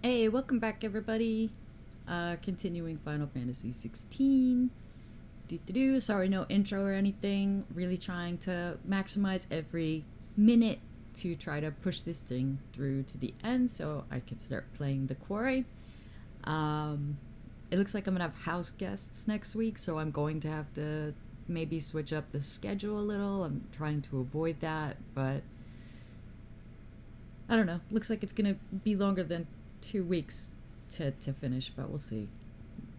Hey, welcome back everybody. Continuing Final Fantasy 16. Sorry, no intro or anything. Really trying to maximize every minute to try to push this thing through to the end so I can start playing the quarry. It looks like I'm gonna have house guests next week, so I'm going to have to maybe switch up the schedule a little. I'm trying to avoid that, but I don't know. Looks like it's gonna be longer than 2 weeks to finish, but we'll see.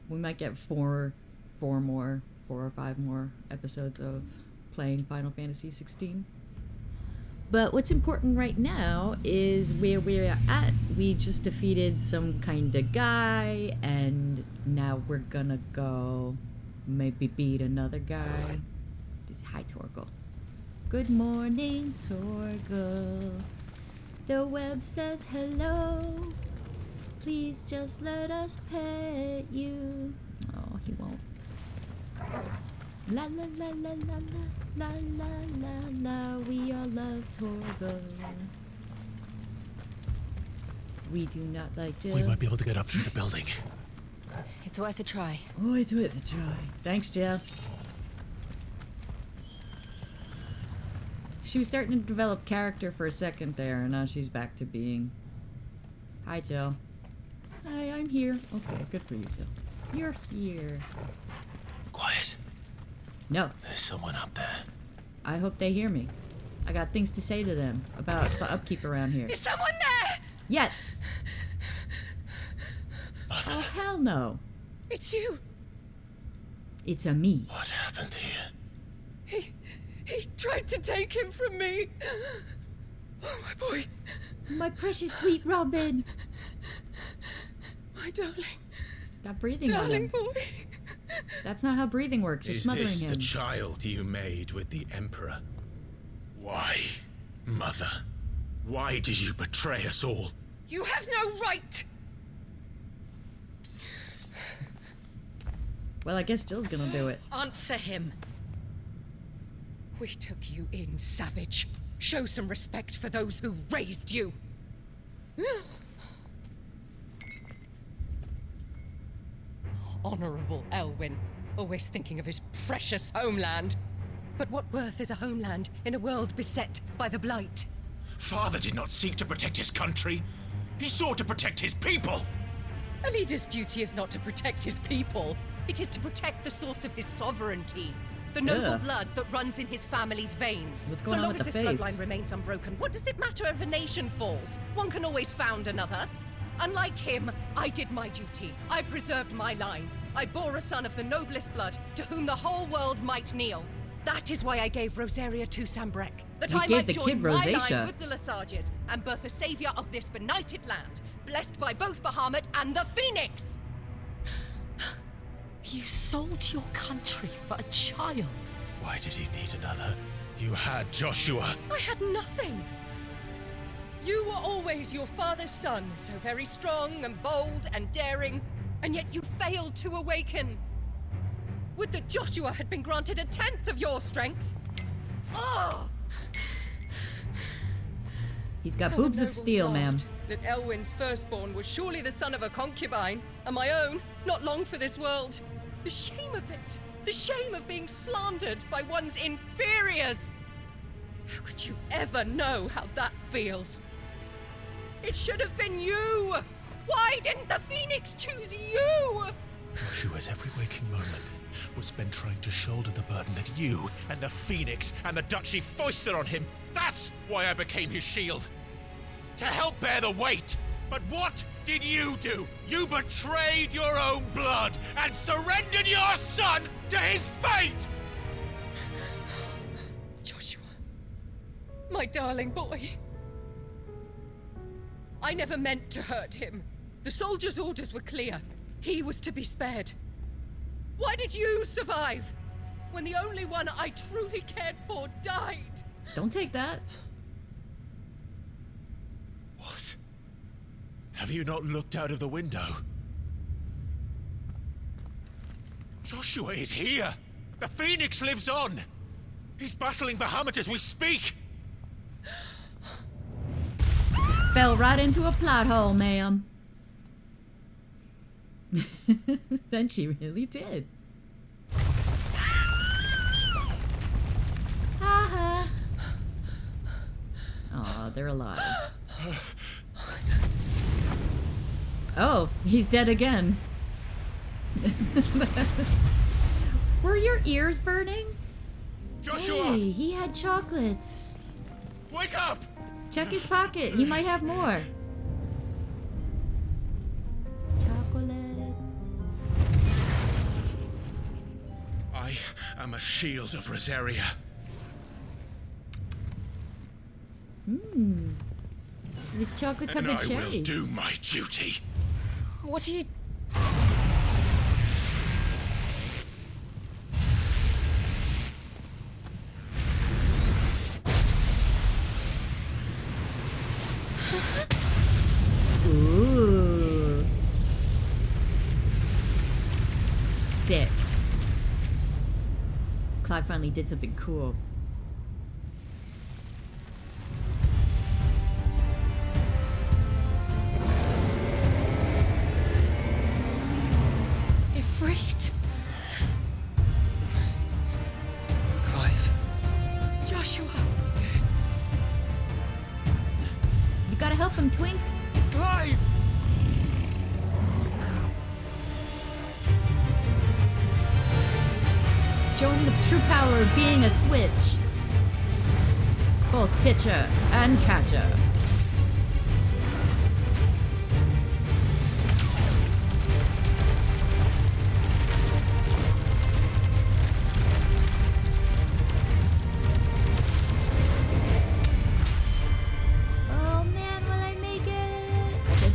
We might get four or five more episodes of playing Final Fantasy 16. But what's important right now is where we're at. We just defeated some kind of guy, and now we're gonna go maybe beat another guy. Hi, Torgal. Good morning, Torgal. The web says hello. Please just let us pet you. Oh, he won't. La la la la la la la la la. We all love Torgal. We do not like Jill. We might be able to get up through the building. It's worth a try. Oh, it's worth a try. Thanks, Jill. She was starting to develop character for a second there, and now she's back to being... Hi, Jill. Hi, I'm here. Okay, good for you, Jill. You're here. Quiet. No. There's someone up there. I hope they hear me. I got things to say to them about the upkeep around here. Is someone there? Yes! Mother. Oh, hell no. It's you. It's a me. What happened here? He tried to take him from me. Oh, my boy. My precious sweet Robin. My darling. Stop breathing on Darling him. boy. That's not how breathing works. You're Is smothering this him. the child you made with the Emperor? Why, Mother? Why did you betray us all? You have no right. Well, I guess Jill's gonna do it. Answer him. We took you in, savage. Show some respect for those who raised you. Honorable Elwyn, always thinking of his precious homeland. But what worth is a homeland in a world beset by the Blight? Father did not seek to protect his country. He sought to protect his people. A leader's duty is not to protect his people. It is to protect the source of his sovereignty. The noble blood that runs in his family's veins. What's going So on long with as the this face? bloodline remains unbroken, what does it matter if a nation falls? One can always found another. Unlike him, I did my duty. I preserved my line. I bore a son of the noblest blood, to whom the whole world might kneel. That is why I gave Rosaria to Sambrek. That You I gave might the join kid my rosacea. line with the Lesages and birth a savior of this benighted land, blessed by both Bahamut and the Phoenix! You sold your country for a child. Why did he need another? You had Joshua. I had nothing. You were always your father's son, so very strong and bold and daring, and yet you failed to awaken. Would that Joshua had been granted 1/10 of your strength? Oh! He's got How boobs the of nobles steel, ma'am. laughed That Elwyn's firstborn was surely the son of a concubine, and my own, not long for this world. The shame of it! The shame of being slandered by one's inferiors! How could you ever know how that feels? It should have been you! Why didn't the Phoenix choose you? Joshua's every waking moment was spent trying to shoulder the burden that you and the Phoenix and the Duchy foisted on him. That's why I became his shield. To help bear the weight. But what did you do? You betrayed your own blood and surrendered your son to his fate! Joshua, my darling boy. I never meant to hurt him. The soldiers' orders were clear. He was to be spared. Why did you survive when the only one I truly cared for died? Don't take that. What? Have you not looked out of the window? Joshua is here! The Phoenix lives on! He's battling Bahamut as we speak! Fell right into a plot hole, ma'am. Then she really did. Haha. Aw, they're alive. Oh, he's dead again. Were your ears burning? Joshua! Hey, he had chocolates. Wake up! Check his pocket. He might have more. Chocolate. I am a shield of Rosaria. These chocolate And covered I will cherries. do my duty. What are you... Ooh. Sick. Clive finally did something cool. Ifrit? Clive. Joshua? You gotta help him, Twink. Clive! Show him the true power of being a switch. Both pitcher and catcher. Oh man, will I make it? I did.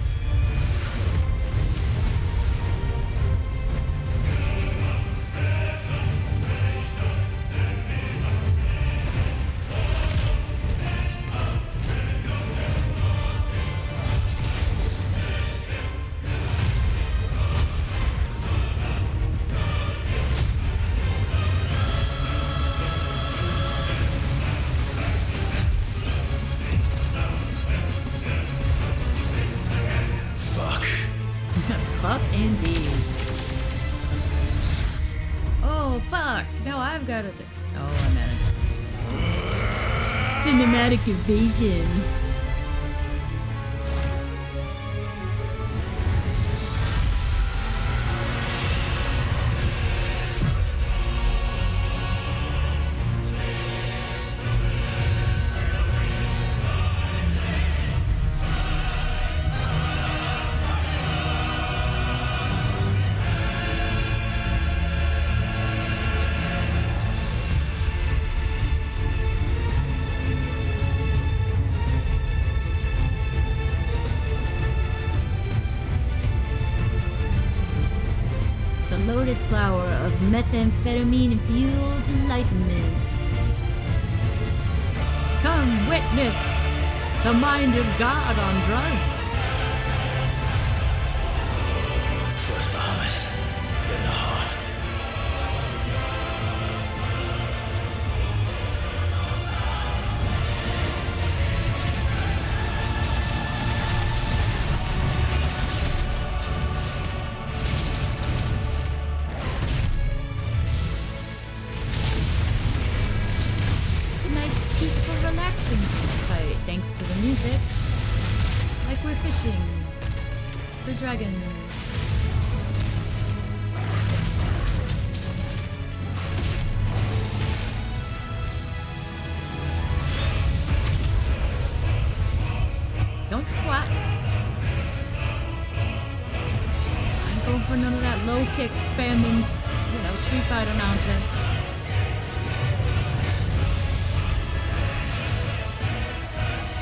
Fuck. Fuck indeed. Oh fuck! Now I've got to. Oh, I managed. Cinematic evasion. The lotus flower of methamphetamine-fueled enlightenment. Come witness the mind of God on drugs. First the helmet, then the heart. It's a nice, peaceful, relaxing fight, thanks to the music. Like we're fishing for dragons. Don't squat. I'm going for none of that low kick spamming, Street Fighter nonsense.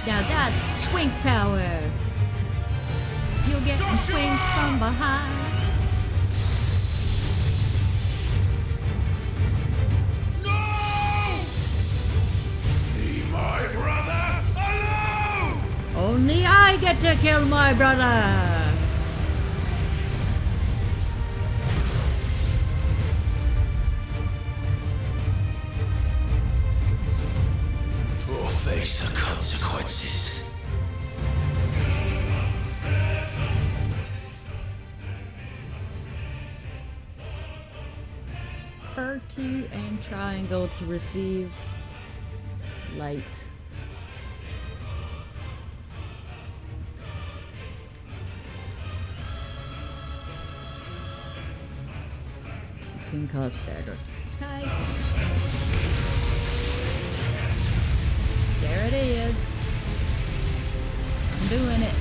Now that's twink power. You'll get twinked from behind. No! Leave my brother alone! Only I get to kill my brother. Or face the consequences. R2 and triangle to receive light. You can cause stagger. Okay. There it is. I'm doing it.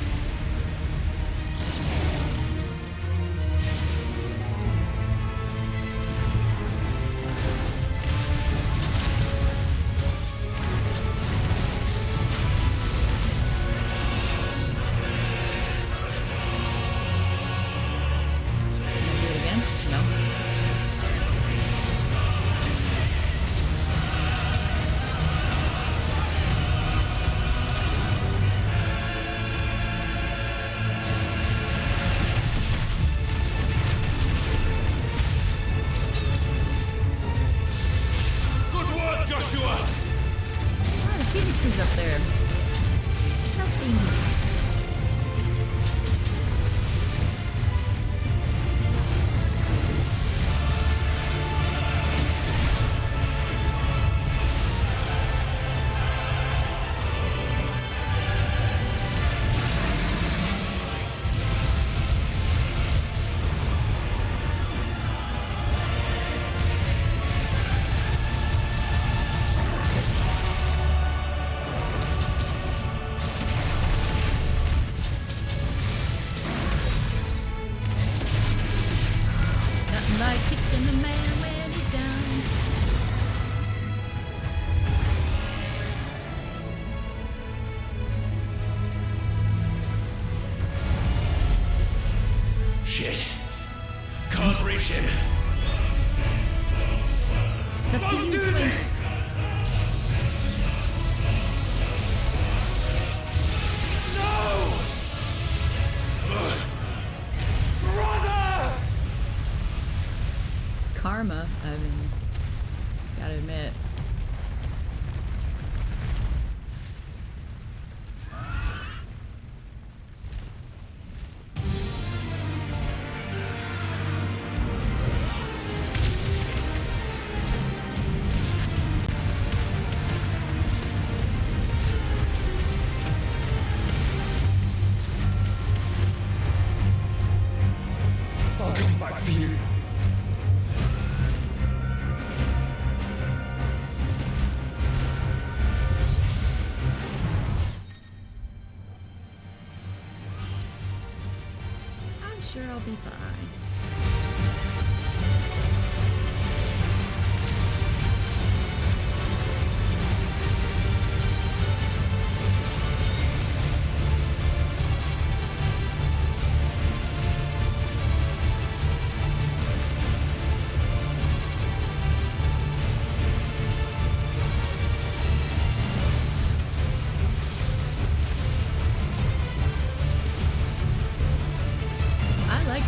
Up there. Nothing. Like kicking the man when he's down. Shit. Can't reach him. It's up to you, do Twins. this! No! Brother! Karma, I mean, gotta admit. I'll come back for you. I'm sure I'll be fine.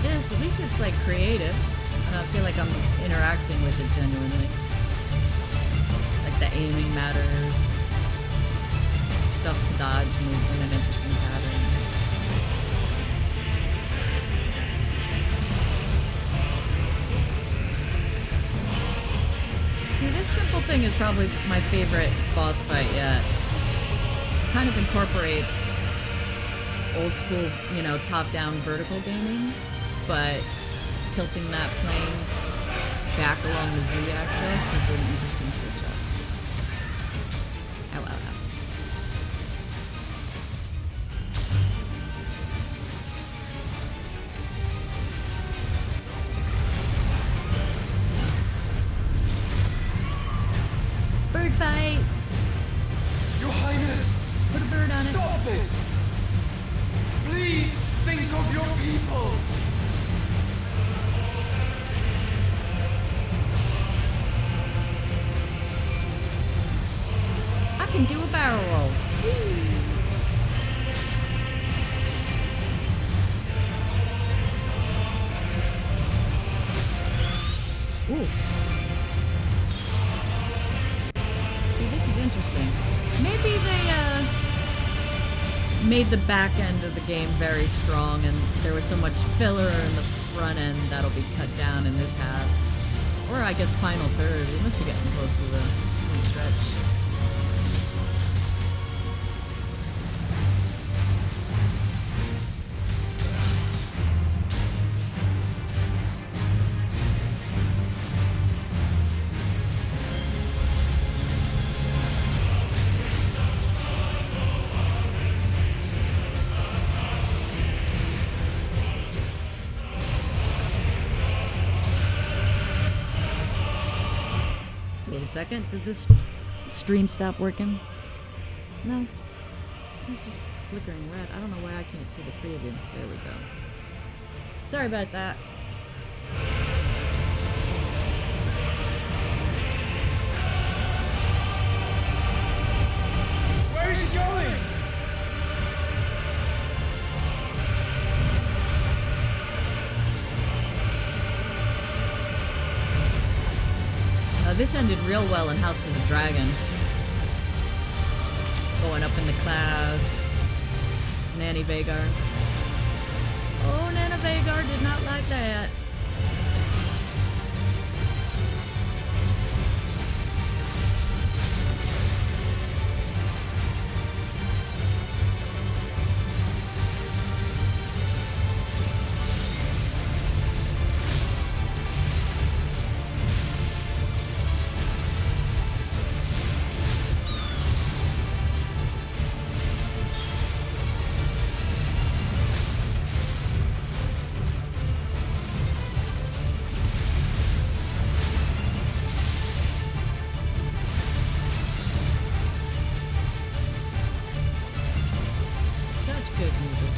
This, at least it's like creative. And I feel like I'm interacting with it genuinely. Like the aiming matters. Stuff to dodge moves in an interesting pattern. See, this simple thing is probably my favorite boss fight yet. Kind of incorporates old school, you know, top-down vertical gaming, but tilting that plane back along the Z-axis is an interesting switch up. Ow, ow, ow. Bird fight! Your Highness! Put a bird on it. Stop this! Please think of your people! I can do a barrel roll. Ooh. See, this is interesting. Maybe they, made the back end of the game very strong and there was so much filler in the front end that'll be cut down in this half. Or I guess final third. We must be getting close to the home stretch. Wait a second, did this stream stop working? No. It's just flickering red. I don't know why I can't see the preview. There we go. Sorry about that. Where is he going? This ended real well in House of the Dragon. Going up in the clouds. Nanny Vagar. Oh, Nana Vagar did not like that. Such good music.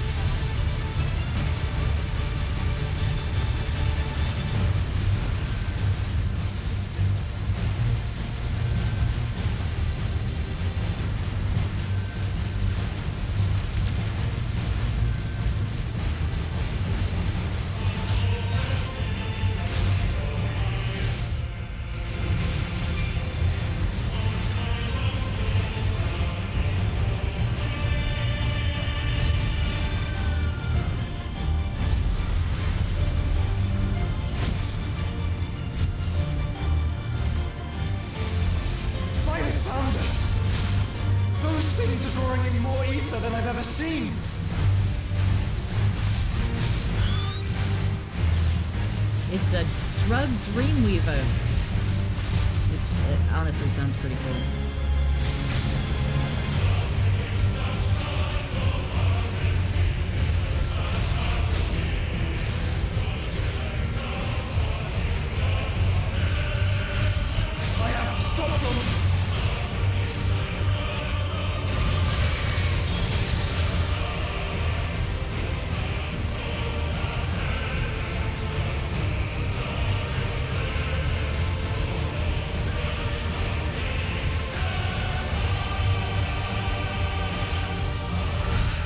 Violet Founder! Those things are drawing in more ether than I've ever seen! It's a drug dreamweaver. Which honestly sounds pretty cool. I have to stop them!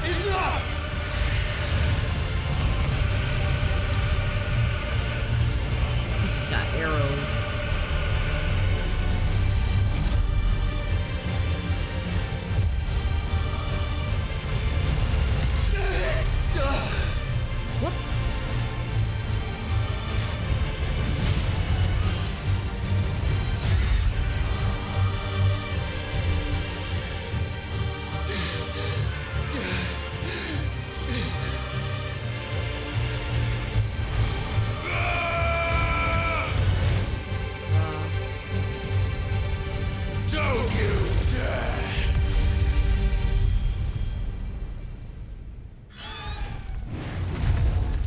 Enough! He just got arrowed. Whoops. Don't you dare!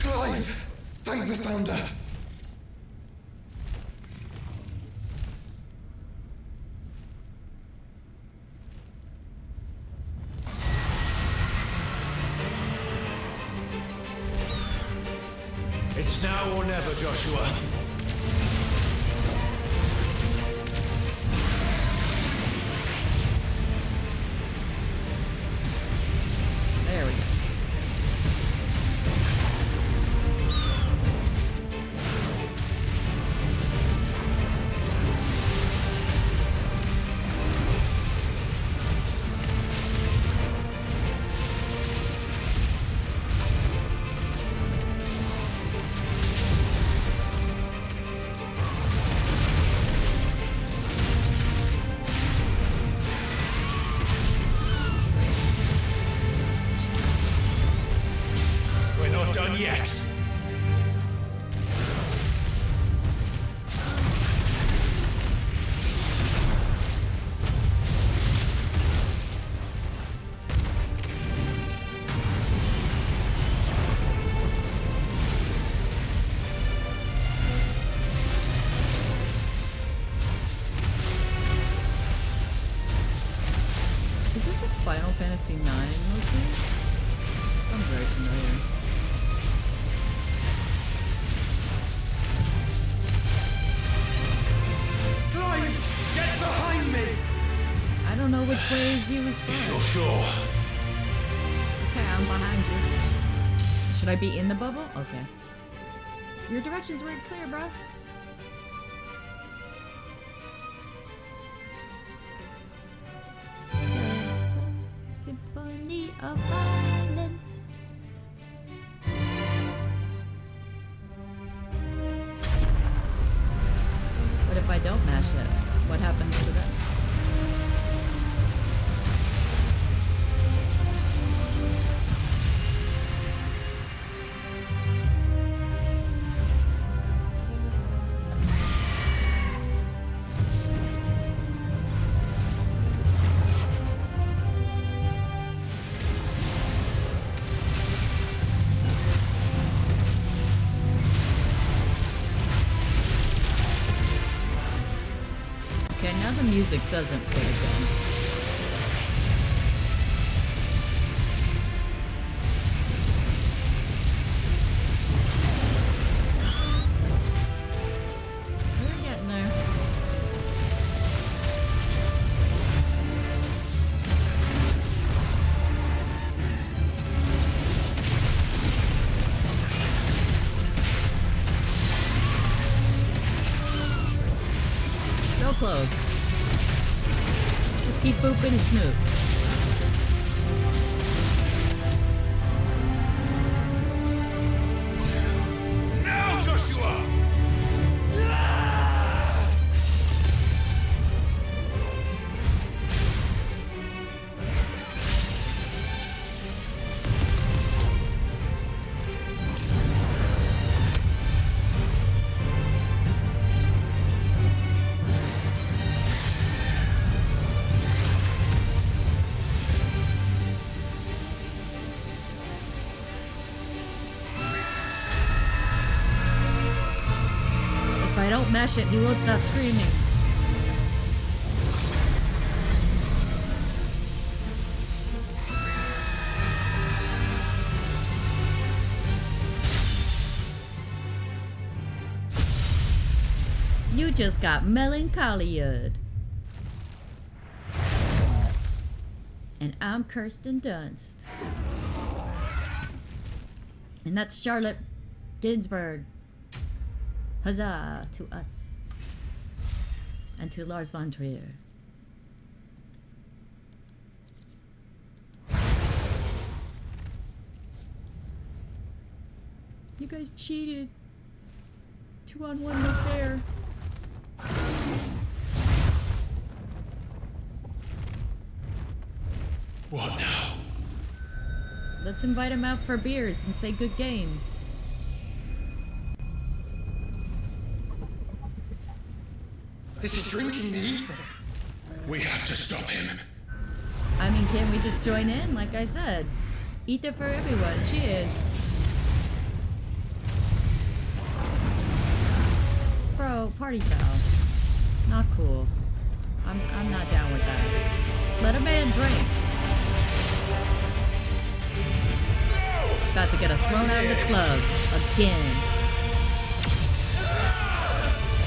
Clive! Thank the Founder! It's now or never, Joshua. There we go. yet! Is this a Final Fantasy IX motif? Sounds very familiar. Clive, get behind me! I don't know which way is you is If you're from. sure. Okay, I'm behind you. Should I be in the bubble? Okay. Your directions weren't clear, bro. Just a symphony of violence. What if I don't mash it? What happens to them? Okay, now the music doesn't play again. We're getting there. So close. Just keep booping and snoop. Now, Joshua! If I don't mash it, he won't stop screaming. You just got melancholia'd. And I'm Kirsten Dunst. And that's Charlotte Ginsburg. Huzzah to us. And to Lars von Trier. You guys cheated. 2-on-1 no fair. What now? Let's invite him out for beers and say good game. This is drinking the ether. We have to stop him. I mean, can't we just join in? Like I said, ether for everyone. Cheers. Bro, party foul. Not cool. I'm not down with that. Let a man drink. About to get us thrown out of the club again.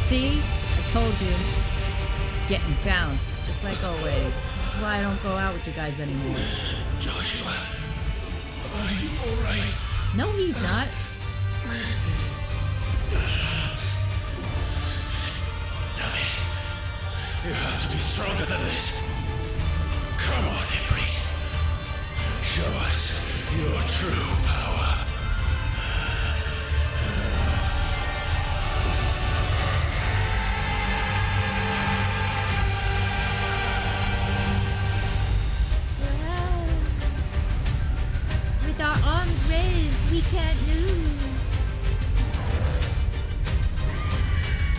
See? I told you. Getting bounced, just like always. That's why I don't go out with you guys anymore. Joshua, are you alright? No, he's not. Damn it. You have to be stronger than this. Come on, Ifrit. Show us your true power. With our arms raised, We can't lose.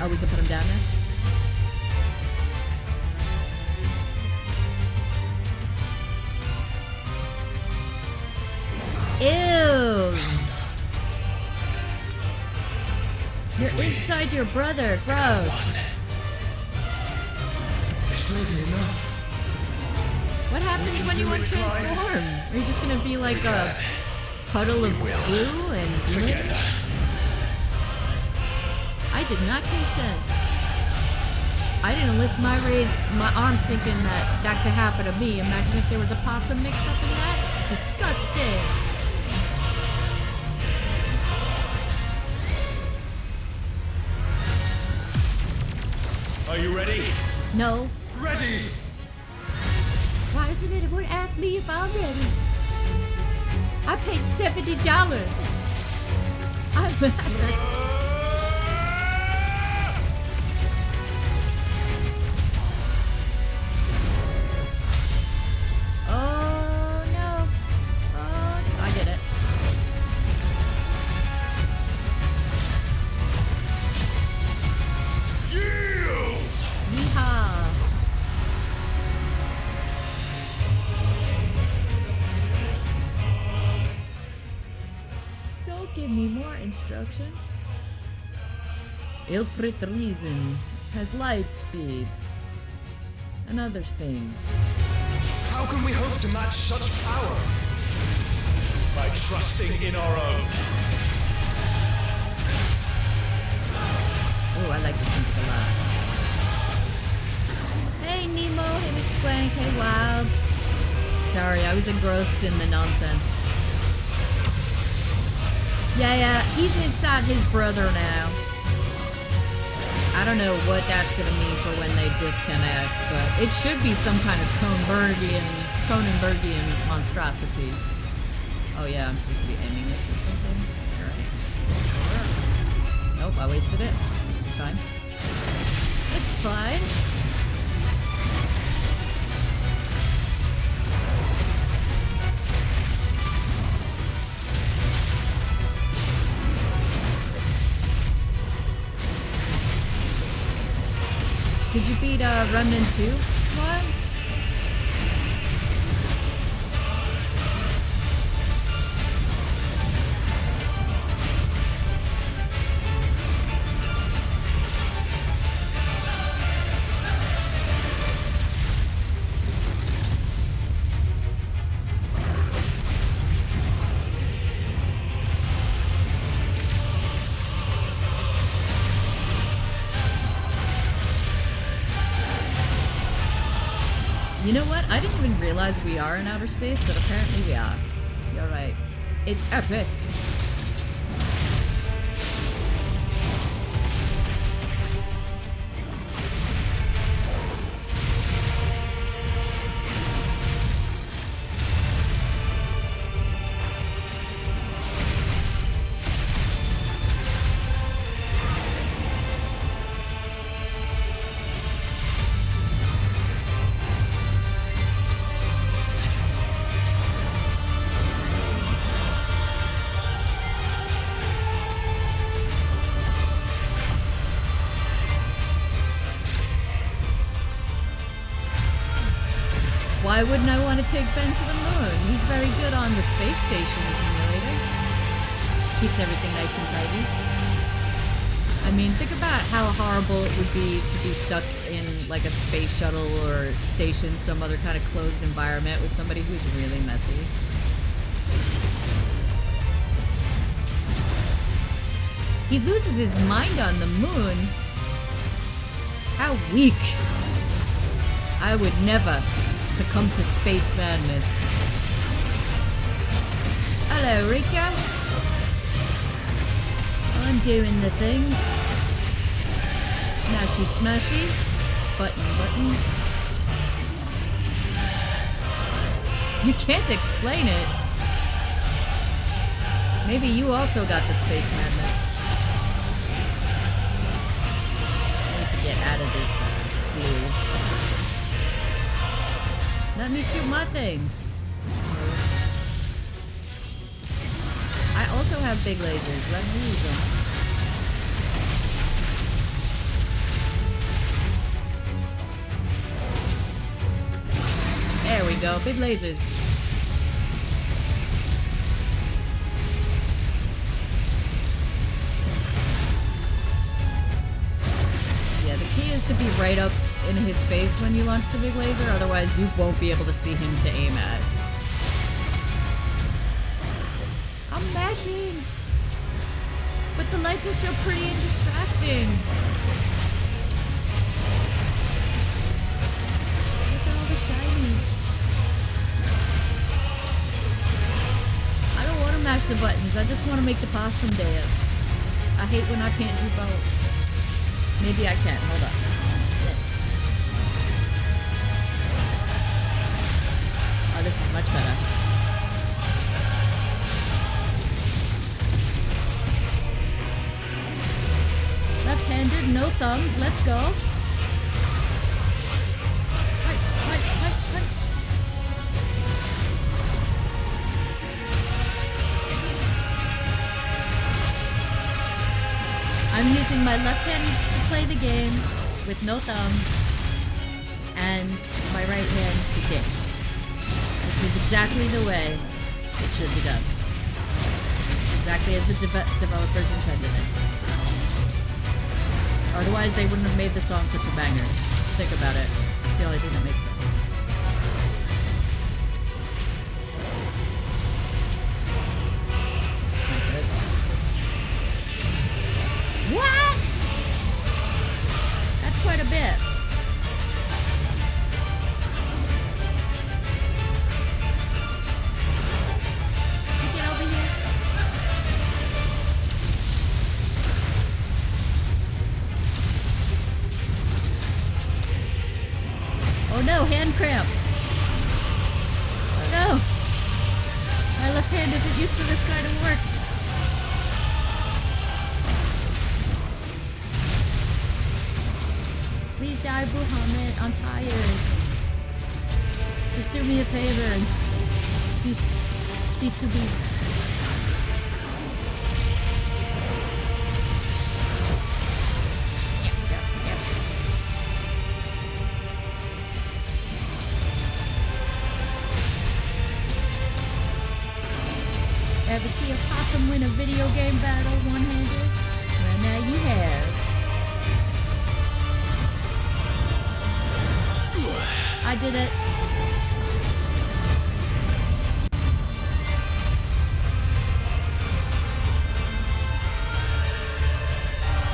Oh, we can put him down there? Ew! You're inside your brother. Gross. This may be enough. What happens when you untransform? Are you just gonna be like a puddle of glue and together? I did not consent. I didn't lift my arms thinking that could happen to me. Imagine if there was a possum mixed up in that. Disgusting. Are you ready? No. Ready! Why doesn't anyone ask me if I'm ready? I paid $70. I'm mad. Oh no. Oh, I get it. Yield! Yeehaw. Don't give me more instruction. Ilfrit Reason has light speed and other things. How can we hope to match such power? By trusting in our own. Oh, I like this music a lot. Hey Nemo, hey McSwank, hey Wild. Sorry, I was engrossed in the nonsense. Yeah, he's inside his brother now. I don't know what that's gonna mean for when they disconnect, but it should be some kind of Cronenbergian monstrosity. Oh yeah, I'm supposed to be aiming this at something. Alright. Nope, I wasted it. It's fine. It's fine. Did you beat Remnant 2? What? You know what? I didn't even realize we are in outer space, but apparently we are. You're right. It's epic. Why wouldn't I want to take Ben to the moon? He's very good on the space station simulator. Keeps everything nice and tidy. I mean, think about how horrible it would be to be stuck in like a space shuttle or station, some other kind of closed environment with somebody who's really messy. He loses his mind on the moon. How weak. I would never succumb to space madness. Hello, Rika. I'm doing the things. Smashy, smashy. Button, button. You can't explain it. Maybe you also got the space madness. I need to get out of this blue. Let me shoot my things. I also have big lasers. Let me use them. There we go. Big lasers. Yeah, the key is to be right up in his face when you launch the big laser, otherwise you won't be able to see him to aim at. I'm mashing! But the lights are so pretty and distracting! Look at all the shiny. I don't want to mash the buttons, I just want to make the possum dance. I hate when I can't do both. Maybe I can, hold up. Oh, this is much better. Left-handed, no thumbs, let's go. Fight, fight, fight, fight. I'm using my left hand to play the game with no thumbs and my right hand to dance. Which is exactly the way it should be done. Exactly as the developers intended it. Otherwise, they wouldn't have made the song such a banger. Think about it. It's the only thing that makes sense. That's not good. What? That's quite a bit. Get over here. Oh no, hand cramp. Oh no. My left hand isn't used to this kind of work. Please die, Muhammad. I'm tired. Just do me a favor and cease to be. Ever see a possum win a video game battle one-handed? Well, now you have. I did it.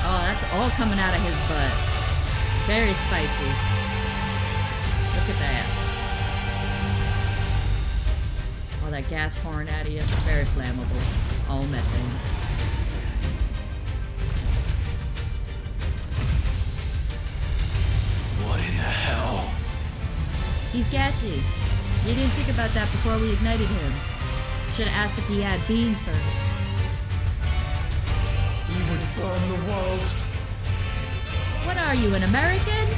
Oh, that's all coming out of his butt. Very spicy. Look at that. All that gas pouring out of you. Very flammable. All methane. What in the hell? He's gassy. We didn't think about that before we ignited him. Should have asked if he had beans first. We would burn the world. What are you, an American?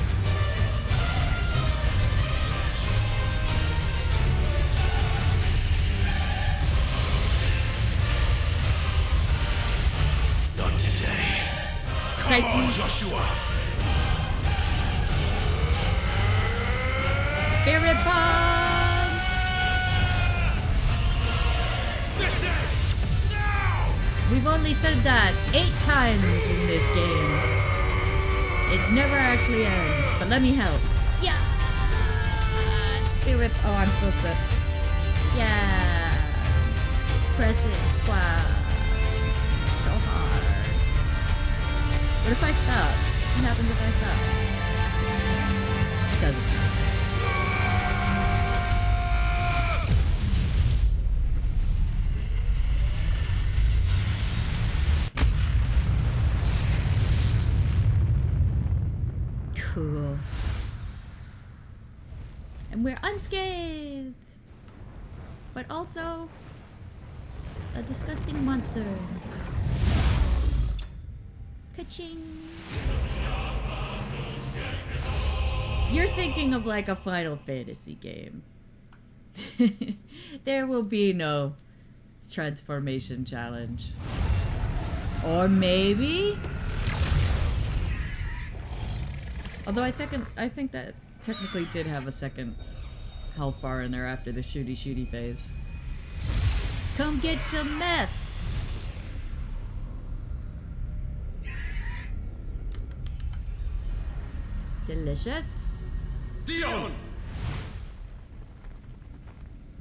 Not today. Come on, Joshua. Spirit bomb! This ends now. We've only said that 8 times in this game. It never actually ends, but let me help. Yeah! Spirit... Oh, I'm supposed to... Yeah! Press it, squat. So hard. What if I stop? What happens if I stop? It doesn't matter. Cool. And we're unscathed! But also a disgusting monster. Ka-ching! You're thinking of like a Final Fantasy game. There will be no transformation challenge. Or maybe? Although I think that technically did have a second health bar in there after the shooty phase. Come get some meth! Delicious. Dion!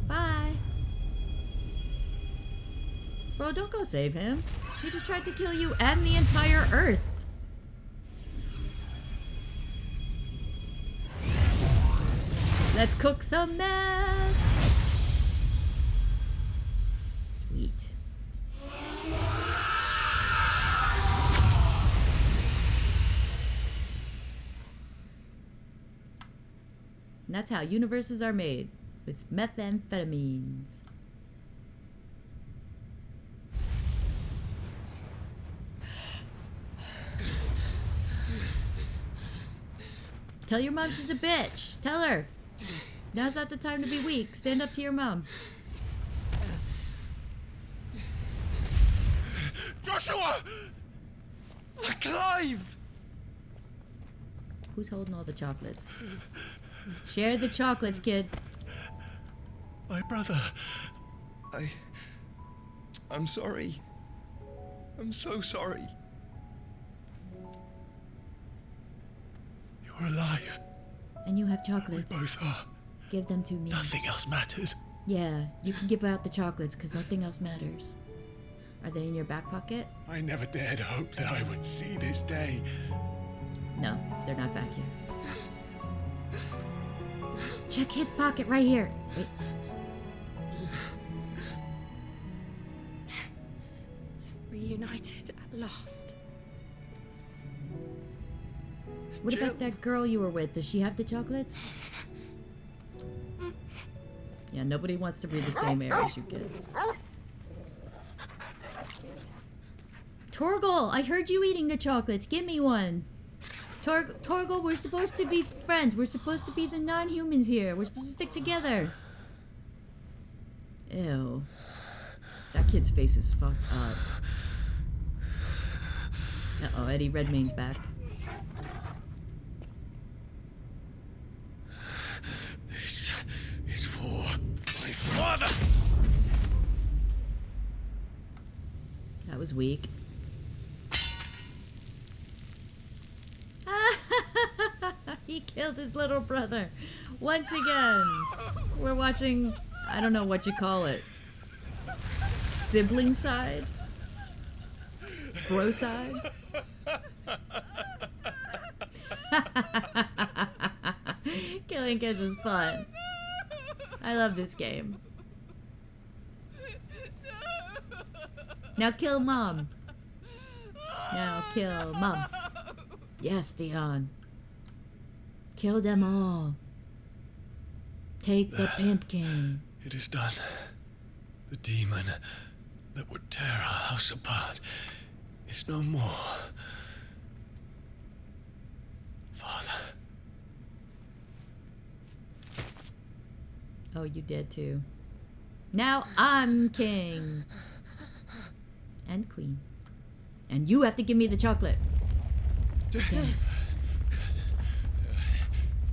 Bye. Bro, don't go save him. He just tried to kill you and the entire Earth. Let's cook some meth. Sweet. And that's how universes are made, with methamphetamines. Tell your mom she's a bitch. Tell her. Now's not the time to be weak. Stand up to your mom. Joshua! Clive! Who's holding all the chocolates? Share the chocolates, kid. My brother. I'm sorry. I'm so sorry. You're alive. And you have We chocolates. both are. Give them to me. Nothing else matters. Yeah, you can give out the chocolates because nothing else matters. Are they in your back pocket? I never dared hope that I would see this day. No, they're not back here. Check his pocket right here. Wait. Reunited at last. What Jill. about that girl you were with? Does she have the chocolates? Yeah, nobody wants to breathe the same air as you get. Torgal, I heard you eating the chocolates. Give me one. Torgal, we're supposed to be friends. We're supposed to be the non-humans here. We're supposed to stick together. Ew. That kid's face is fucked up. Uh-oh, Eddie Redmayne's back. This is for my father. That was weak. He killed his little brother. Once again. We're watching, I don't know what you call it. Sibling side? Bro side? Killing kids is fun. I love this game. Now kill mom. Now kill mom. Yes, Dion. Kill them all. Take the pumpkin. It is done. The demon that would tear our house apart is no more. Father. Oh, you did too. Now I'm king. And queen. And you have to give me the chocolate. Damn.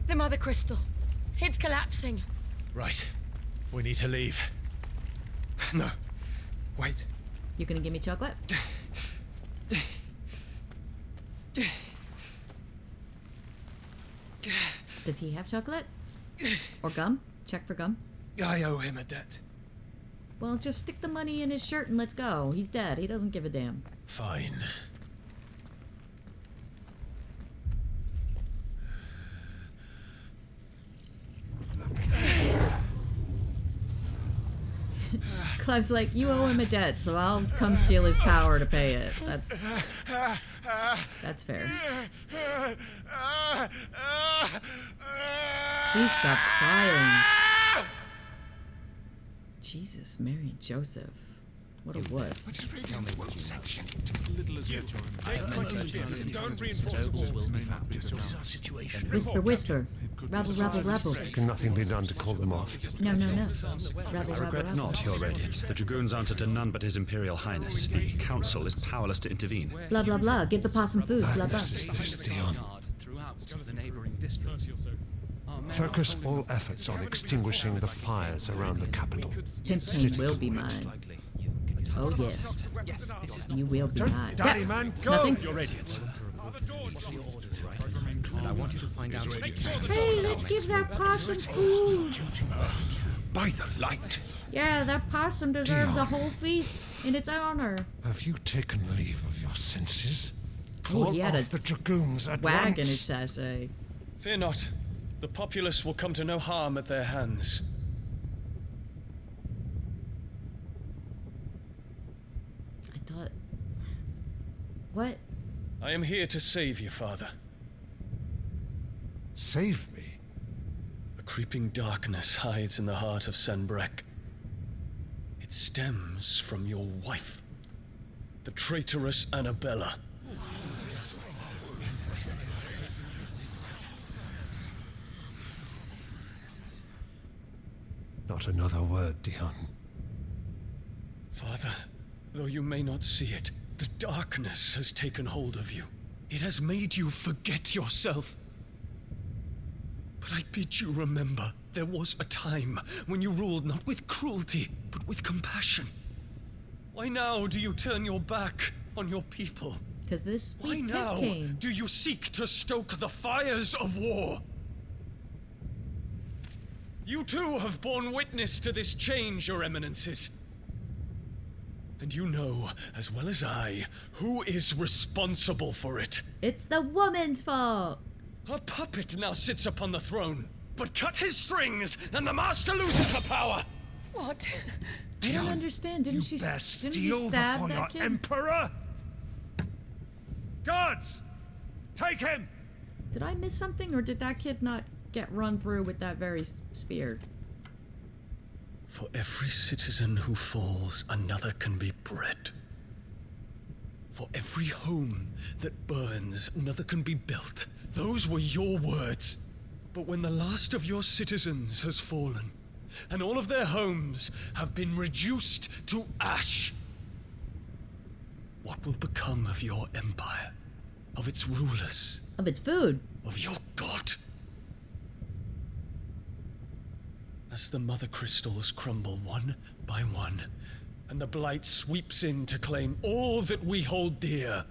The Mother Crystal. It's collapsing. Right. We need to leave. No. Wait. You gonna give me chocolate? Does he have chocolate? Or gum? Check for gum. I owe him a debt. Well, just stick the money in his shirt and let's go. He's dead. He doesn't give a damn. Fine. Clive's like, you owe him a debt, so I'll come steal his power to pay it. That's fair. Please stop crying. Jesus, Mary and Joseph. What a wuss. Tell me what section. Don't reinforce the walls. Whisper, whisper. Rabble, rabble, rabble. Can nothing be done to call them off? No, no, no. Rabble, I rabble, regret rabble. not, Your Radiance. The Dragoons answer to none but His Imperial Highness. The Council is powerless to intervene. Blah, blah, blah. Give the possum food. Blah, blah. Madness is this, Dion. Throughout the neighboring districts. Focus all efforts on extinguishing the fires around the capital. Pimp Cane will be mine. Oh, yes. You will be mine. Daddy, Yeah, man, go! nothing. Your Radiance. And I want you to find out. Hey, let's give that possum food. By the light. Yeah, that possum deserves a Dion. whole feast in its honor. Have you taken leave of your senses? Oh, Call he had off a the dragoons at Wag in his once. sachet. Fear not. The populace will come to no harm at their hands. I thought... What? I am here to save you, Father. Save me. The creeping darkness hides in the heart of Sanbrek. It stems from your wife, the traitorous Annabella. Not another word, Dion. Father, though you may not see it, the darkness has taken hold of you. It has made you forget yourself. But I bid you remember, there was a time when you ruled not with cruelty, but with compassion. Why now do you turn your back on your people? Because this Why sweet now Pimp Cane. do you seek to stoke the fires of war? You too have borne witness to this change, Your Eminences. And you know, as well as I, who is responsible for it. It's the woman's fault. A puppet now sits upon the throne. But cut his strings, and the master loses her power! What? I don't understand. Didn't she Bear didn't he steel stab before that your kid? emperor? Guards! Take him! Did I miss something, or did that kid not get run through with that very spear? For every citizen who falls, another can be bred. For every home that burns, another can be built. Those were your words. But when the last of your citizens has fallen, and all of their homes have been reduced to ash, what will become of your empire? Of its rulers? Of its food. Of your god? As the mother crystals crumble one by one, and the blight sweeps in to claim all that we hold dear,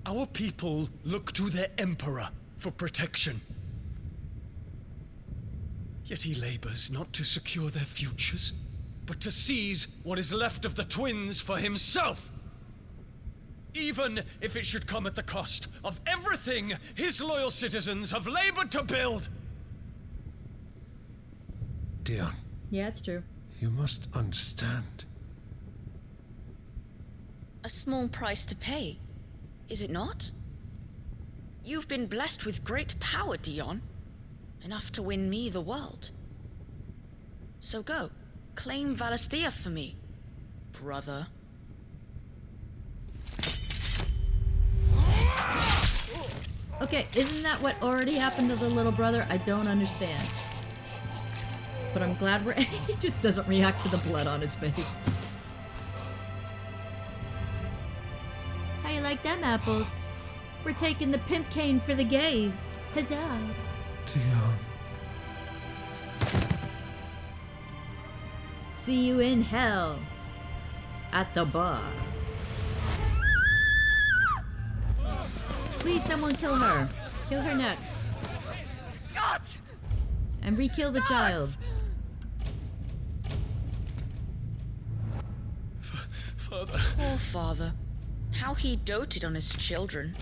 our people look to their emperor for protection. Yet he labors not to secure their futures, but to seize what is left of the twins for himself. Even if it should come at the cost of everything his loyal citizens have labored to build. Dion, Yeah, it's true. you must understand. A small price to pay, is it not? You've been blessed with great power, Dion. Enough to win me the world. So go, claim Valisthea for me, brother. Okay, isn't that what already happened to the little brother? I don't understand. But I'm glad we're... he just doesn't react to the blood on his face. How you like them apples? We're taking the Pimp Cane for the gays. Huzzah. Dion. See you in hell. At the bar. Please, someone kill her. Kill her next. God! And re-kill the child. Father. Poor father. How he doted on his children.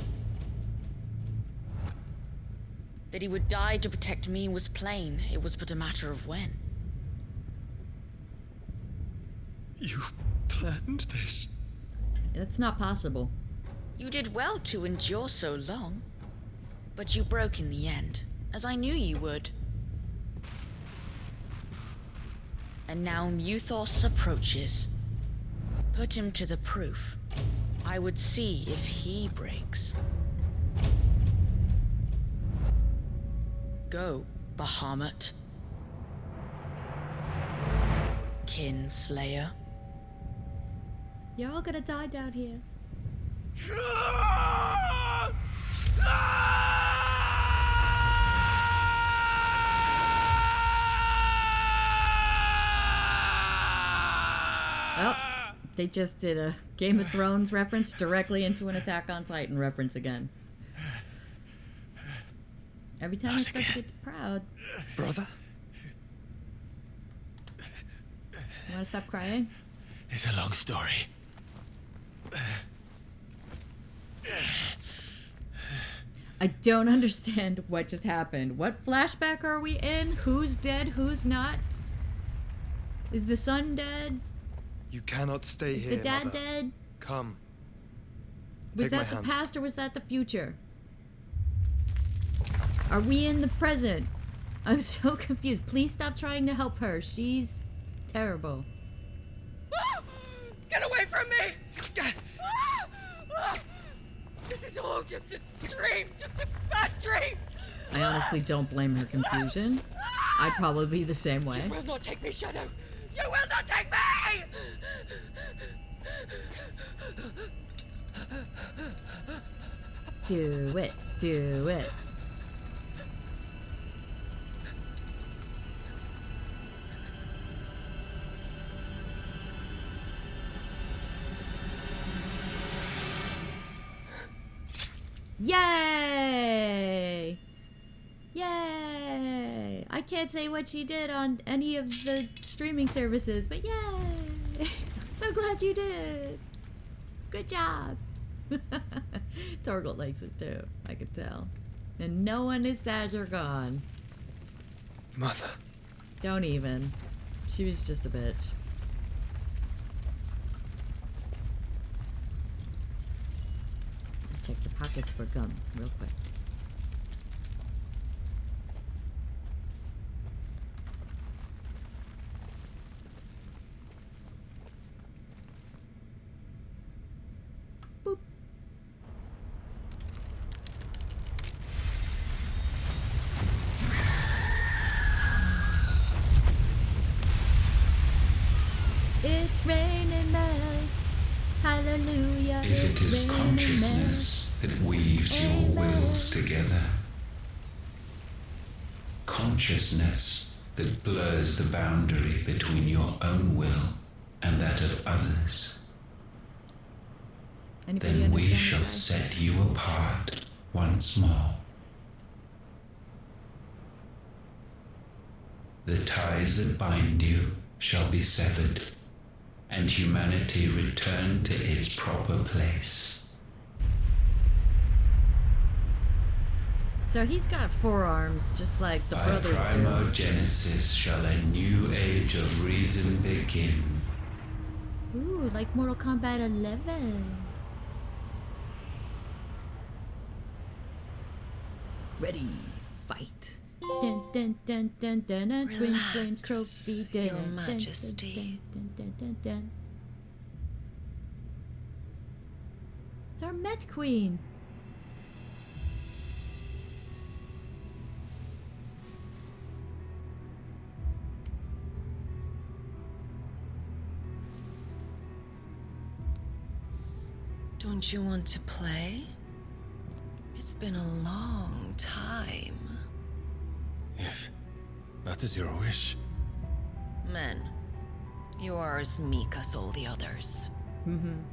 That he would die to protect me was plain. It was but a matter of when. You planned this? That's not possible. You did well to endure so long. But you broke in the end, as I knew you would. And now Muthos approaches. Put him to the proof. I would see if he breaks. Go, Bahamut. Kinslayer. You're all gonna die down here. Oh, they just did a Game of Thrones reference directly into an Attack on Titan reference again. Every time I start to get proud. Brother? You wanna stop crying? It's a long story. I don't understand what just happened. What flashback are we in? Who's dead? Who's not? Is the son dead? You cannot stay Is here, the dad Mother. dead? Come. Was Take my that the hand. past or was that the future? Are we in the present? I'm so confused. Please stop trying to help her. She's terrible. Get away from me! This is all just a dream, just a bad dream! I honestly don't blame her confusion. I'd probably be the same way. You will not take me, Shadow! You will not take me! Do it. Do it. Yay! Yay! I can't say what she did on any of the streaming services, but yay! So glad you did! Good job! Torgal likes it too, I could tell. And no one is sad you're gone. Mother. Don't even. She was just a bitch. Check the pockets for gum real quick. Boop. It's raining men. Hallelujah. If it is raining consciousness that weaves your wills together, consciousness that blurs the boundary between your own will and that of others, Anybody then we understand shall what I- set you apart once more. The ties that bind you shall be severed, and humanity return to its proper place. So he's got forearms just like the By brothers do. primogenesis shall a new age of reason begin. Ooh, like Mortal Kombat 11. Ready, fight. Dun, dun, dun, dun, dun, dun, twin flames Relax, trophy. Dun, Your dun, dun, Majesty. Dun, dun, dun, dun, dun. It's our meth queen. Don't you want to play? It's been a long time. If that is your wish. Men, you are as meek as all the others.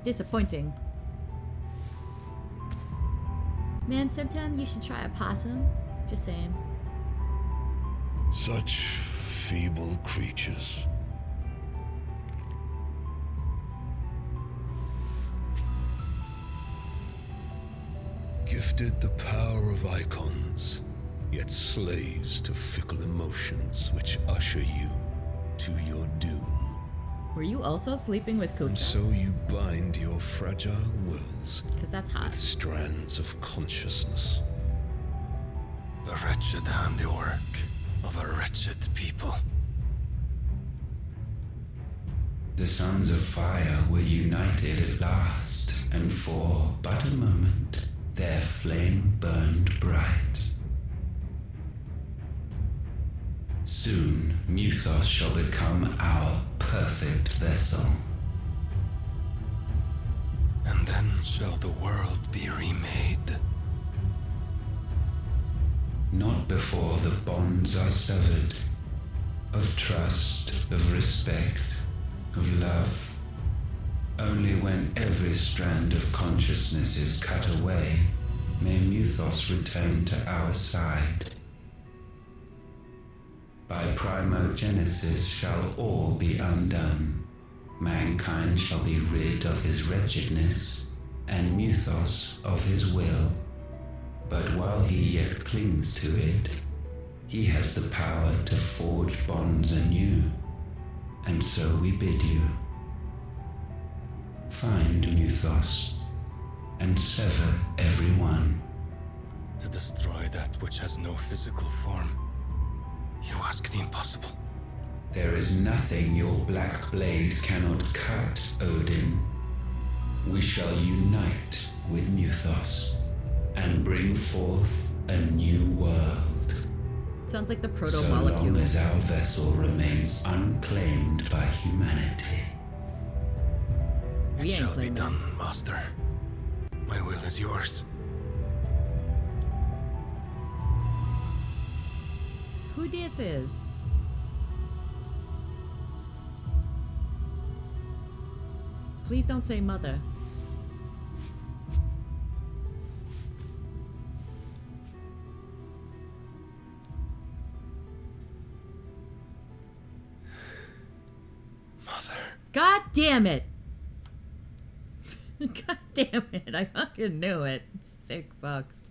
Disappointing. Man, sometime you should try a possum. Just saying. Such feeble creatures. Gifted the power of icons, yet slaves to fickle emotions which usher you to your doom. Were you also sleeping with And Kucha? so you bind your fragile wills Because that's hot. with strands of consciousness. The wretched handiwork of a wretched people. The sons of fire were united at last, and for but a moment their flame burned bright. Soon Muthos shall become our perfect vessel. And then shall the world be remade. Not before the bonds are severed, of trust, of respect, of love. Only when every strand of consciousness is cut away, may Muthos return to our side. By primogenesis shall all be undone. Mankind shall be rid of his wretchedness, and Muthos of his will. But while he yet clings to it, he has the power to forge bonds anew, and so we bid you. Find Muthos, and sever every one. To destroy that which has no physical form, you ask the impossible. There is nothing your black blade cannot cut, Odin. We shall unite with Muthos, and bring forth a new world. Sounds like the So proto-molecule. long as our vessel remains unclaimed by humanity. We It ain't shall be claiming. done, Master. My will is yours. Who this is? Please don't say mother. Mother. God damn it! God damn it, I fucking knew it. Sick fucks.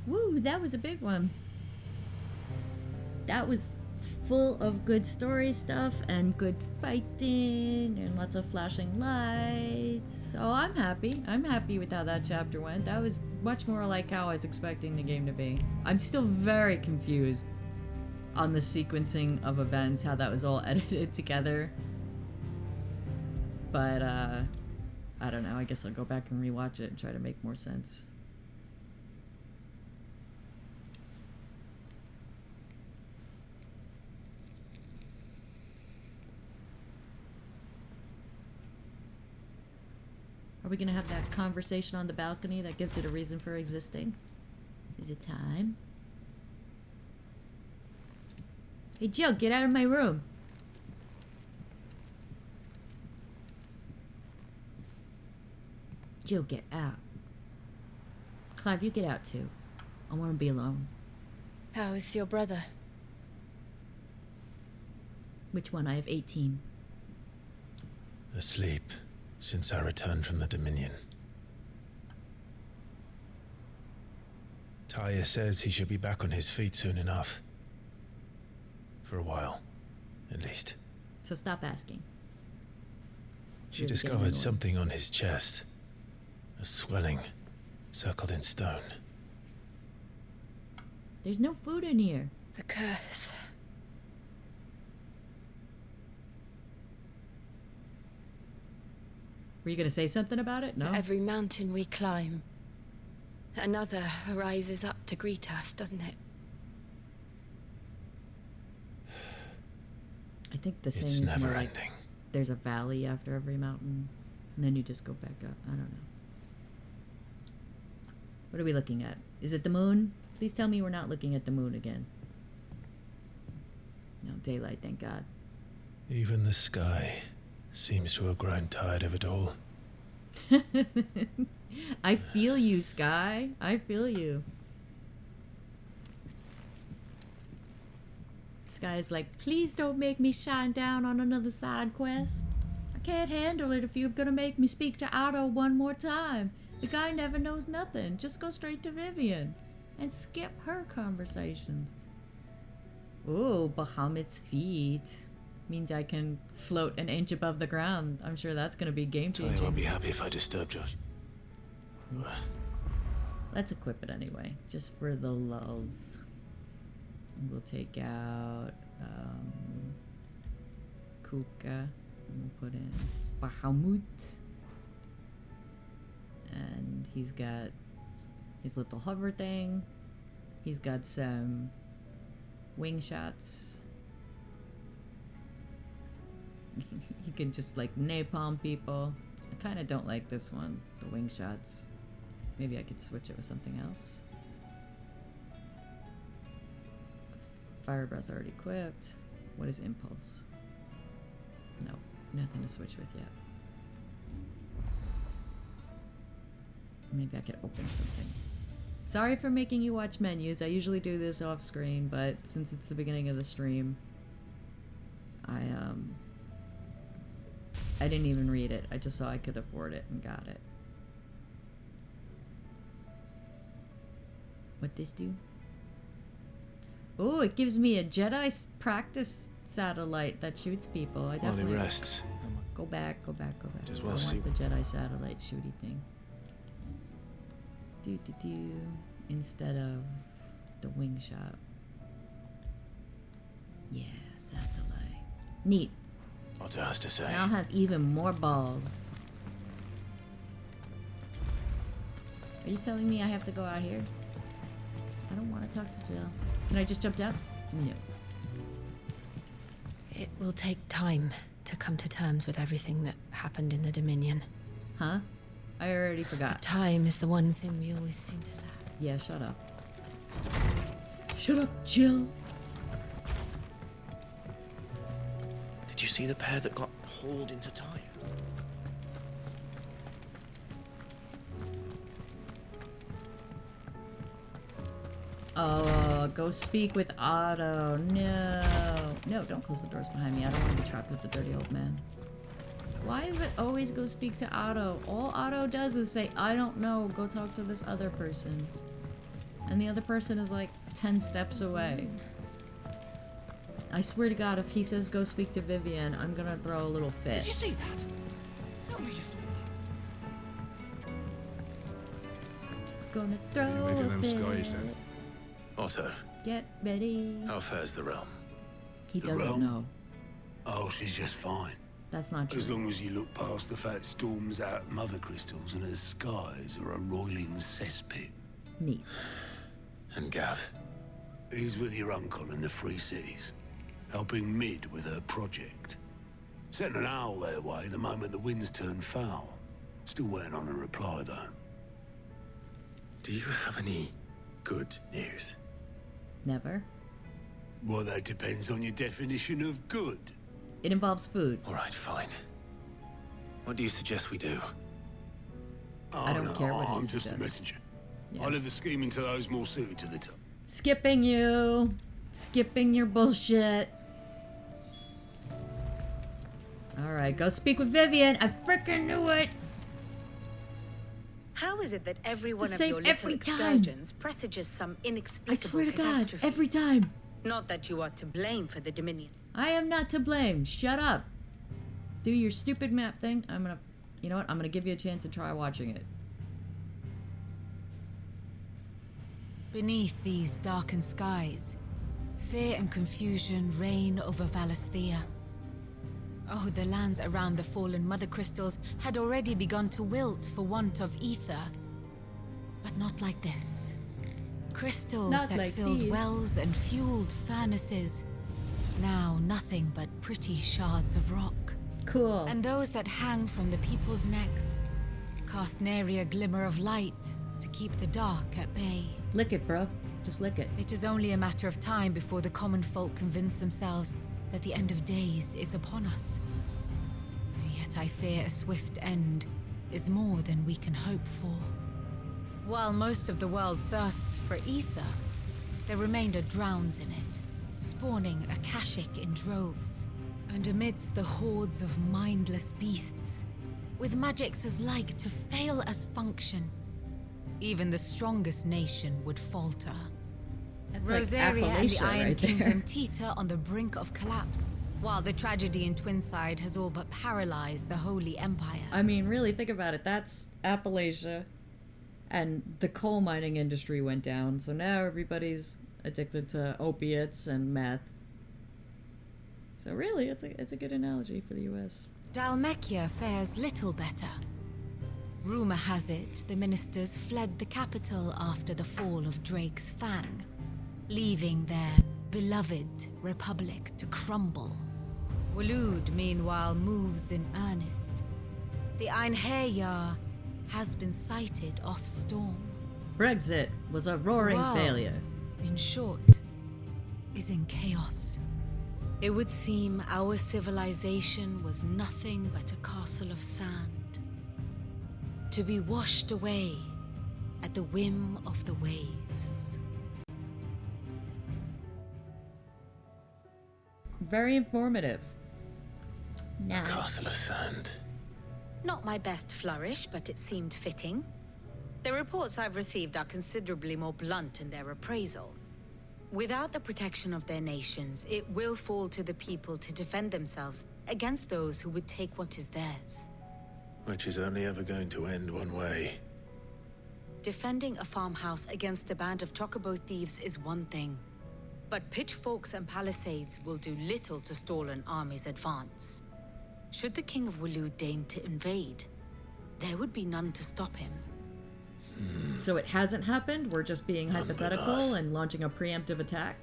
Woo, that was a big one. That was full of good story stuff and good fighting and lots of flashing lights. So I'm happy. I'm happy with how that chapter went. That was much more like how I was expecting the game to be. I'm still very confused on the sequencing of events, how that was all edited together. But I don't know. I guess I'll go back and rewatch it and try to make more sense. Are we gonna have that conversation on the balcony that gives it a reason for existing? Is it time? Hey Jill, get out of my room. Jill, get out. Clive, you get out too. I want to be alone. How is your brother? Which one? I have 18. Asleep since I returned from the Dominion. Tyre says he should be back on his feet soon enough. For a while, at least. So stop asking. She Really getting discovered annoying. something on his chest. A swelling, circled in stone. There's no food in here. The curse. Were you gonna say something about it? No? For every mountain we climb, another rises up to greet us, doesn't it? I think the saying It's is never more like ending. there's a valley after every mountain, and then you just go back up. I don't know. What are we looking at? Is it the moon? Please tell me we're not looking at the moon again. No, daylight, thank God. Even the sky seems to have grown tired of it all. I feel you, Sky. I feel you. Sky's like, please don't make me shine down on another side quest. I can't handle it if you're gonna make me speak to Otto one more time. The guy never knows nothing. Just go straight to Vivian and skip her conversations. Ooh, Bahamut's feet. Means I can float an inch above the ground. I'm sure that's gonna be game Tyre won't changing. be happy if I disturb Josh. Let's equip it anyway, just for the lulz. We'll take out Kuka. And we'll put in Bahamut. And he's got his little hover thing. He's got some wing shots. He can just like napalm people. I kind of don't like this one, the wing shots. Maybe I could switch it with something else. Fire breath already equipped. What is impulse? No, nothing to switch with yet. Maybe I could open something. Sorry for making you watch menus. I usually do this off screen, but since it's the beginning of the stream, I didn't even read it. I just saw I could afford it and got it. What this do? Oh, it gives me a Jedi practice satellite that shoots people. I definitely While he rests. go back. Just I well want see. the Jedi satellite shooty thing. Instead of the wing shot. Yeah, satellite. Neat. What has to say? Now I'll have even more balls. Are you telling me I have to go out here? I don't want to talk to Jill. Can I just jump down? No. It will take time to come to terms with everything that happened in the Dominion. Huh? I already forgot. Time is the one thing we always seem to lack. Yeah, shut up. Shut up, Jill. Did you see the pair that got hauled into Tues? Oh, go speak with Otto. No. No, don't close the doors behind me. I don't want to be trapped with the dirty old man. Why is it always go speak to Otto? All Otto does is say, I don't know, go talk to this other person. And the other person is like 10 steps away. I swear to God, if he says go speak to Vivian, I'm gonna throw a little fit. Did you see that? Tell me you saw that. Gonna throw What are you making a them fit. skies then? Otto, Get ready. how fares the realm? He The doesn't realm? know. Oh, she's just fine. That's not As true. long as you look past the fat storms out mother crystals and her skies are a roiling cesspit. Neat. And Gav? He's with your uncle in the Free Cities, helping Mid with her project. Sent an owl their way the moment the winds turned foul. Still waiting on a reply, though. Do you have any good news? Never. Well, that depends on your definition of good. It involves food. All right, fine. What do you suggest we do? Oh, I don't no, care what he I'm just a suggests. messenger. Yeah. I'll leave the scheming to those more suited to the task. Skipping you. Skipping your bullshit. Alright, go speak with Vivian. I freaking knew it. How is it that every one of same your little every time. excursions presages some I inexplicable swear to God, catastrophe? every time. Not that you are to blame for the Dominion. I am not to blame. Shut up. Do your stupid map thing. You know what? I'm gonna give you a chance to try watching it. Beneath these darkened skies, fear and confusion reign over Valisthea. Oh, the lands around the fallen mother crystals had already begun to wilt for want of ether. But not like this. Crystals Not that like filled these. wells and fueled furnaces. Now nothing but pretty shards of rock. Cool. And those that hang from the people's necks cast nary a glimmer of light to keep the dark at bay. Lick it, bro. Just lick it. It is only a matter of time before the common folk convince themselves that the end of days is upon us. Yet I fear a swift end is more than we can hope for. While most of the world thirsts for ether, the remainder drowns in it, spawning Akashic in droves. And amidst the hordes of mindless beasts, with magics as like to fail as function, even the strongest nation would falter. That's like Rosaria and the Appalachia Iron right there. Kingdom teeter on the brink of collapse, while the tragedy in Twinside has all but paralyzed the Holy Empire. I mean, really, think about it. That's Appalachia. And the coal mining industry went down. So now everybody's addicted to opiates and meth. So really, it's a good analogy for the U.S. Dhalmekia fares little better. Rumor has it the ministers fled the capital after the fall of Drake's Fang, leaving their beloved republic to crumble. Waloed, meanwhile, moves in earnest. The Einherjar has been sighted off Storm. Brexit was a roaring World, failure. in short, is in chaos. It would seem our civilization was nothing but a castle of sand, to be washed away at the whim of the waves. Very informative. Nice. Castle of sand. Not my best flourish, but it seemed fitting. The reports I've received are considerably more blunt in their appraisal. Without the protection of their nations, it will fall to the people to defend themselves against those who would take what is theirs. Which is only ever going to end one way. Defending a farmhouse against a band of chocobo thieves is one thing, but pitchforks and palisades will do little to stall an army's advance. Should the King of Waloed deign to invade, there would be none to stop him. So it hasn't happened? We're just being hypothetical and launching a preemptive attack?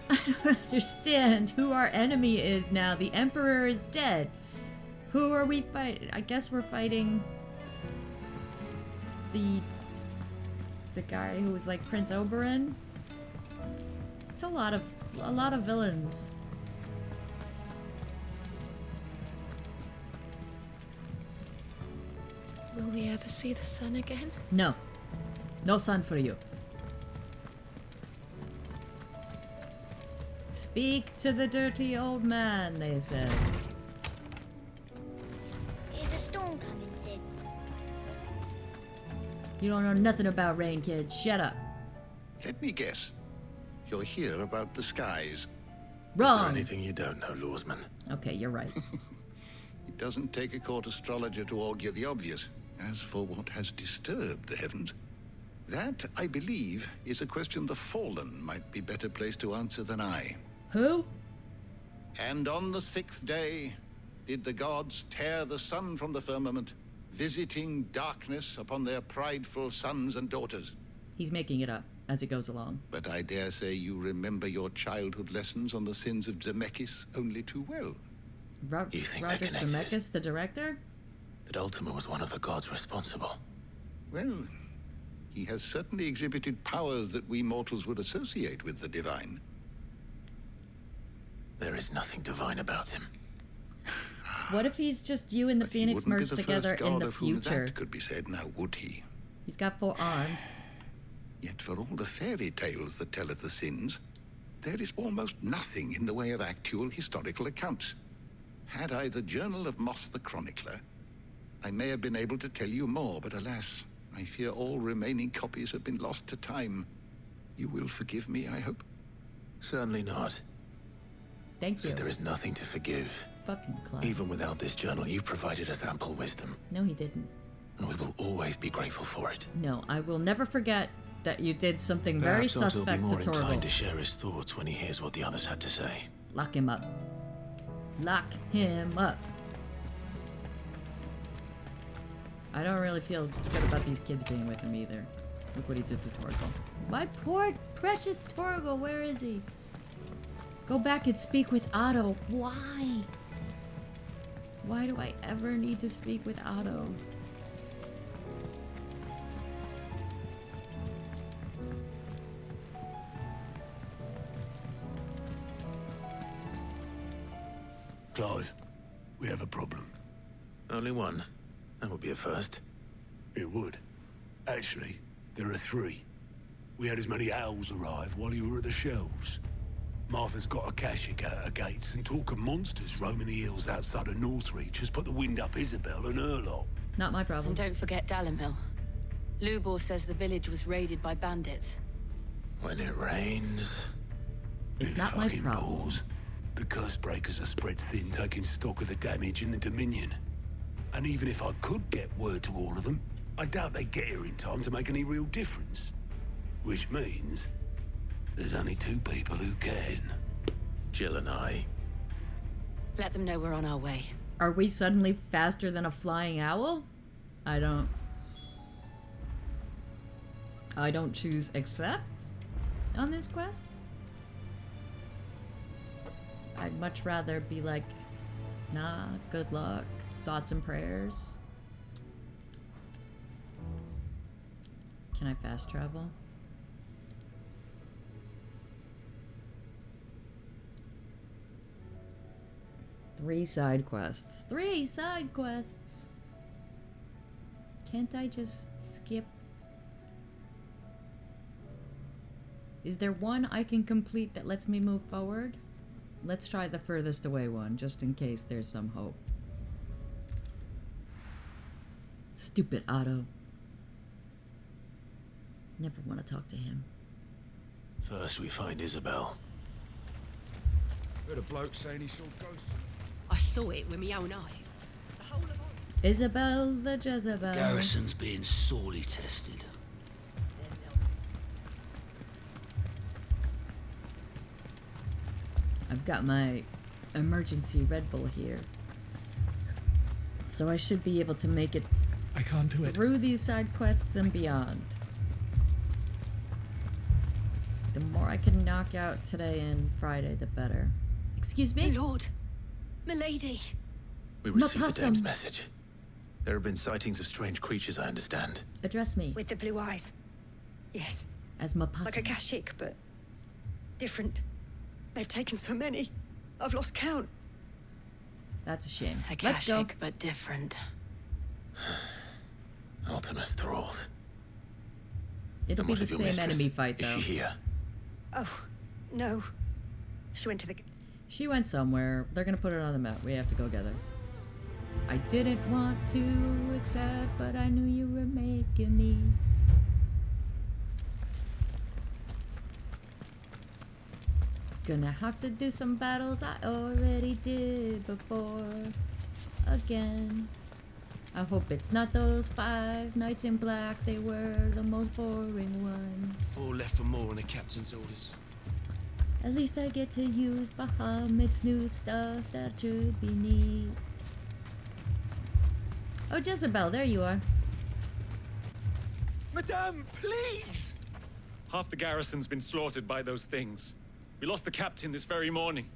I don't understand who our enemy is now. The Emperor is dead. Who are we fighting? I guess we're fighting the guy who was like Prince Oberyn. It's a lot of villains. Will we ever see the sun again? No. No sun for you. Speak to the dirty old man, they said. Is a storm coming, Sid? You don't know nothing about rain, kid. Shut up. Let me guess. You're here about the skies. Wrong. Is there anything you don't know, Lawsman? Okay, you're right. It doesn't take a court astrologer to augur the obvious. As for what has disturbed the heavens, that, I believe, is a question the Fallen might be better placed to answer than I. Who? And on the 6th day did the gods tear the sun from the firmament, visiting darkness upon their prideful sons and daughters. He's making it up as it goes along. But I dare say you remember your childhood lessons on the sins of Zemeckis only too well. You think Roger they're connected? Zemeckis, the director? That Ultima was one of the gods responsible. Well, he has certainly exhibited powers that we mortals would associate with the divine. There is nothing divine about him. What if he's just you and the Phoenix merged together in the future? future? That could be said, now would he? He's got 4 arms. Yet for all the fairy tales that tell of the sins, there is almost nothing in the way of actual historical accounts. Had I the Journal of Moss the Chronicler, I may have been able to tell you more, but alas, I fear all remaining copies have been lost to time. You will forgive me, I hope? Certainly not. Thank you. Because there is nothing to forgive. Fucking Clive. Even without this journal, you provided us ample wisdom. No, he didn't. And we will always be grateful for it. No, I will never forget that you did something very Perhaps Otto will be suspect more to Torgal. inclined to share his thoughts when he hears what the others had to say. Lock him up. Lock him up. I don't really feel good about these kids being with him either. Look what he did to Torgal. My poor, precious Torgal, where is he? Go back and speak with Otto. Why? Why do I ever need to speak with Otto? Clive, we have a problem. Only one? That would be a first. It would. Actually, there are 3. We had as many owls arrive while you were at the shelves. Martha's got a Akashic at her gates, and talk of monsters roaming the hills outside of Northreach has put the wind up Isabel and her lot. Not my problem. And don't forget Dalimil. Lubor says the village was raided by bandits. When it rains... It's not my problem. Balls. The curse breakers are spread thin, taking stock of the damage in the Dominion. And even if I could get word to all of them, I doubt they'd get here in time to make any real difference. Which means there's only two people who can. Jill and I. Let them know we're on our way. Are we suddenly faster than a flying owl? I don't choose accept on this quest. I'd much rather be like, nah, good luck, thoughts and prayers. Can I fast travel? Three side quests. Can't I just skip? Is there one I can complete that lets me move forward? Let's try the furthest away one, just in case there's some hope. Stupid Otto. Never want to talk to him. First we find Isabel. Heard a bloke saying he saw ghosts. I saw it with my own eyes. The whole of Isabel the Jezebel. Garrison's being sorely tested. I've got my emergency Red Bull here. So I should be able to make it I can't do it. through these side quests and beyond. The more I can knock out today and Friday, the better. Excuse me? My lord. Milady. We received the dame's message. There have been sightings of strange creatures, I understand. Address me. With the blue eyes. Yes. As Mapossum. Like a Kashik, but different. They've taken so many. I've lost count. That's a shame. A Let's go. Kashik, but different. Ultimus thralls. It'll And be what the of your same mistress? enemy fight, Is though. she here? Oh, no. She went to the... She went somewhere. They're gonna put her on the map. We have to go get her. I didn't want to accept, but I knew you were making me. Gonna have to do some battles I already did before. Again. I hope it's not those 5 nights in black. They were the most boring ones. 4 left for more on the captain's orders. At least I get to use Bahamut's new stuff. That should be neat. Oh, Jezebel, there you are. Madame, please! Half the garrison's been slaughtered by those things. We lost the captain this very morning.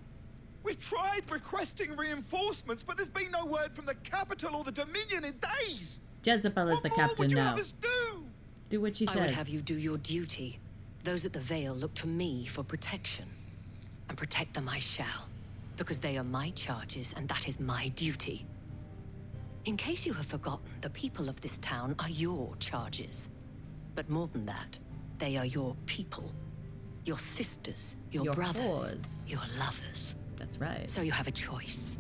We've tried requesting reinforcements, but there's been no word from the capital or the Dominion in days! Jezebel is the captain now. Do? Do what she says. I would have you do your duty. Those at the Vale look to me for protection. And protect them I shall. Because they are my charges, and that is my duty. In case you have forgotten, the people of this town are your charges. But more than that, they are your people. Your sisters, your brothers, whores. your lovers. That's right. So you have a choice.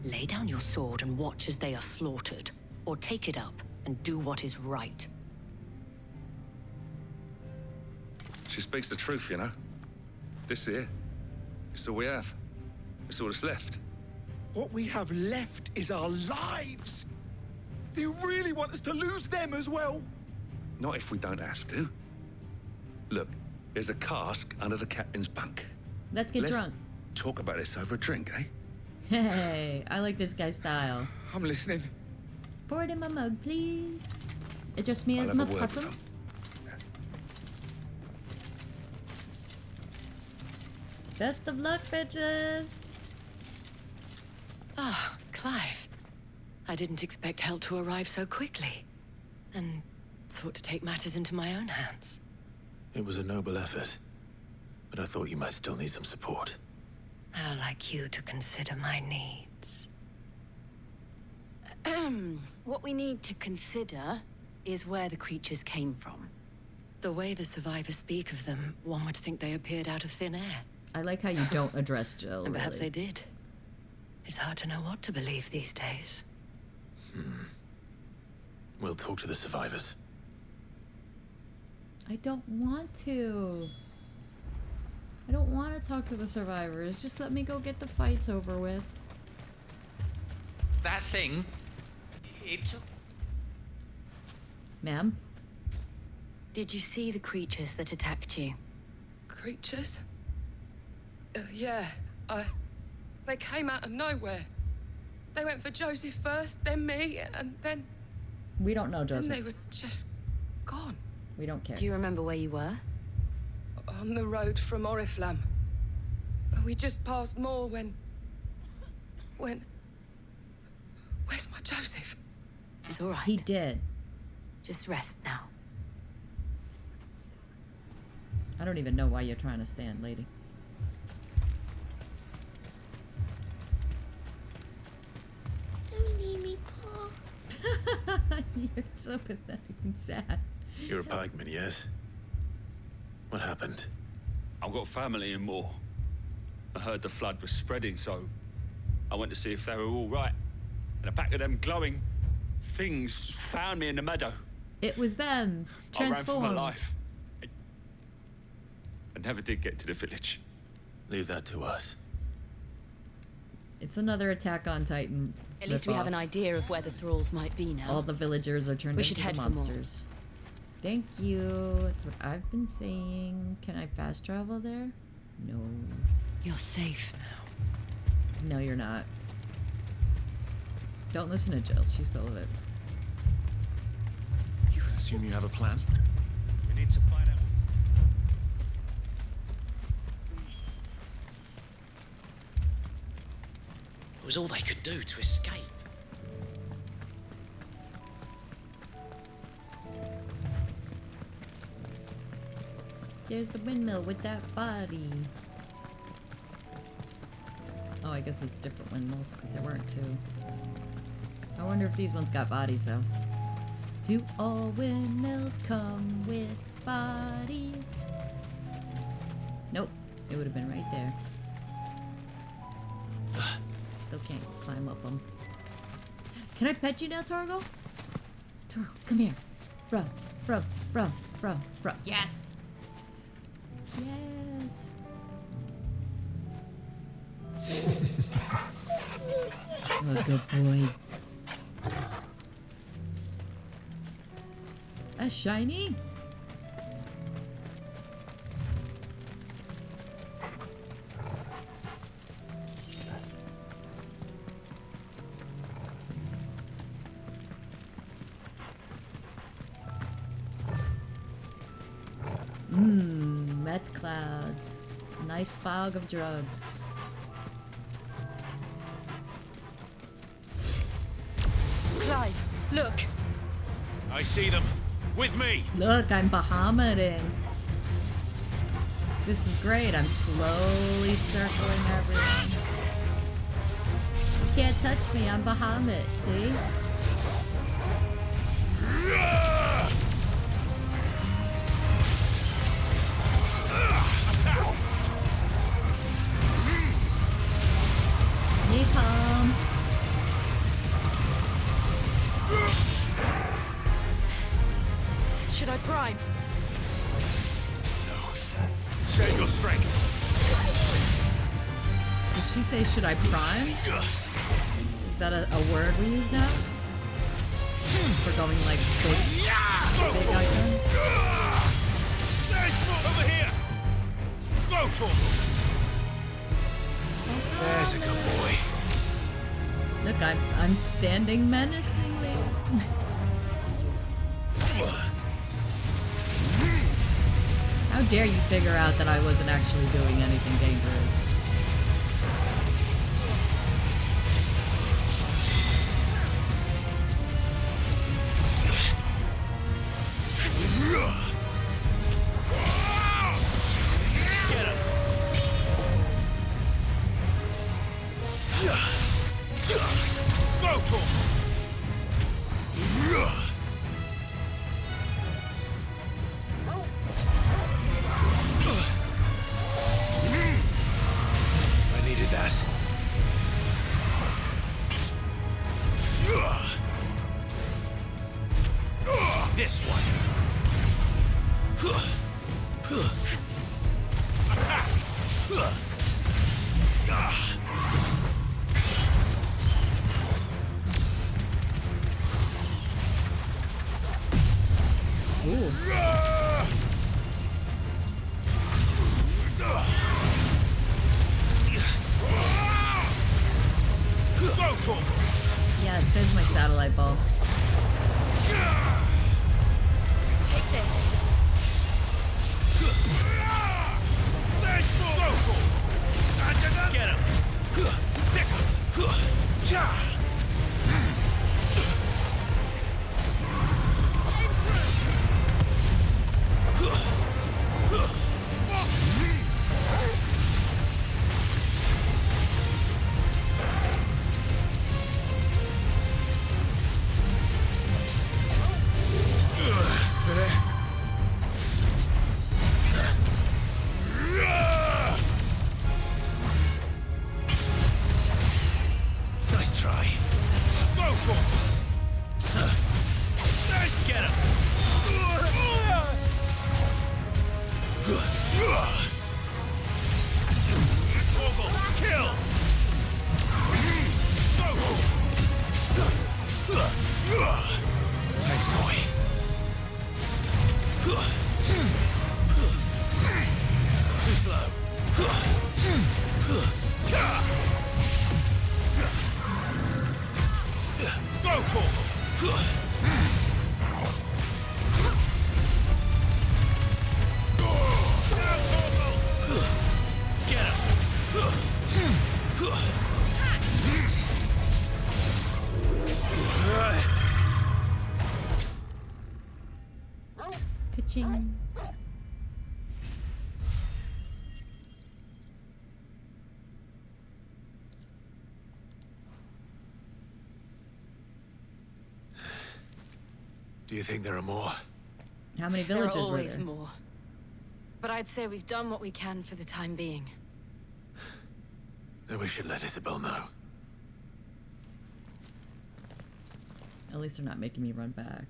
Lay down your sword and watch as they are slaughtered, or take it up and do what is right. She speaks the truth, you know. This here, it's all we have. It's all that's left. What we have left is our lives! Do you really want us to lose them as well? Not if we don't have to. Look, there's a cask under the captain's bunk. Let's get drunk. Talk about this over a drink, eh? Hey, I like this guy's style. I'm listening. Pour it in my mug, please. Address me I'll as have my a word with possum. him. Best of luck, bitches. Ah, Clive. I didn't expect help to arrive so quickly. And sought to take matters into my own hands. It was a noble effort, but I thought you might still need some support. I'd like you to consider my needs. What we need to consider is where the creatures came from. The way the survivors speak of them, one would think they appeared out of thin air. I like how you don't address Jill. And perhaps really. they did. It's hard to know what to believe these days. We'll talk to the survivors. I don't want to. I don't want to talk to the survivors. Just let me go get the fights over with. That thing, it took... Ma'am? Did you see the creatures that attacked you? Creatures? Yeah, they came out of nowhere. They went for Joseph first, then me, and then... We don't know, Joseph. And they were just gone. We don't care. Do you remember where you were? On the road from Oriflamme. We just passed more when... Where's my Joseph? It's all right. He did. Just rest now. I don't even know why you're trying to stand, lady. Don't leave me, Pa. You're so pathetic and sad. You're a pikeman, yes? What happened? I've got family in Moor. I heard the flood was spreading, so I went to see if they were all right. And a pack of them glowing things found me in the meadow. It was them. I ran for Transformed. my life. I never did get to the village. Leave that to us. It's another Attack on Titan. At least we have an ripoff. idea of where the thralls might be now. All the villagers are turned We into should the head for more. monsters. Thank you. That's what I've been saying. Can I fast travel there? No. You're safe now. No, you're not. Don't listen to Jill. She's full of it. I assume you have a plan? We need to find out. It was all they could do to escape. There's the windmill with that body. Oh, I guess it's different windmills because there weren't two. I wonder if these ones got bodies though. Do all windmills come with bodies? Nope. It would have been right there. Still can't climb up them. Can I pet you now, Torgo? Torgo, come here. Bro, bro, bro, bro, bro. Yes! Yes! Oh, good boy. A shiny? Meth clouds. Nice fog of drugs. Clive, look. I see them. With me. Look, I'm Bahamutting. This is great. I'm slowly circling everyone. You can't touch me. I'm Bahamut. See? Napalm. Should I prime? Save your strength. Did she say, should I prime? Is that a word we use now? For going like big icon? There's more over here. Go, Torm. There's a good boy. Look, I'm standing menacingly. How dare you figure out that I wasn't actually doing anything dangerous? Go, Torm. There's my satellite ball. Take this. Get him! Sick him! Nice try. Go, Torval! Let's get him! Torval, kill! Thanks, boy. Too slow. Go, Torval! Get him! Ka-ching. Do you think there are more? How many There villages are were always there? more. But I'd say we've done what we can for the time being. Then we should let Isabel know. At least they're not making me run back.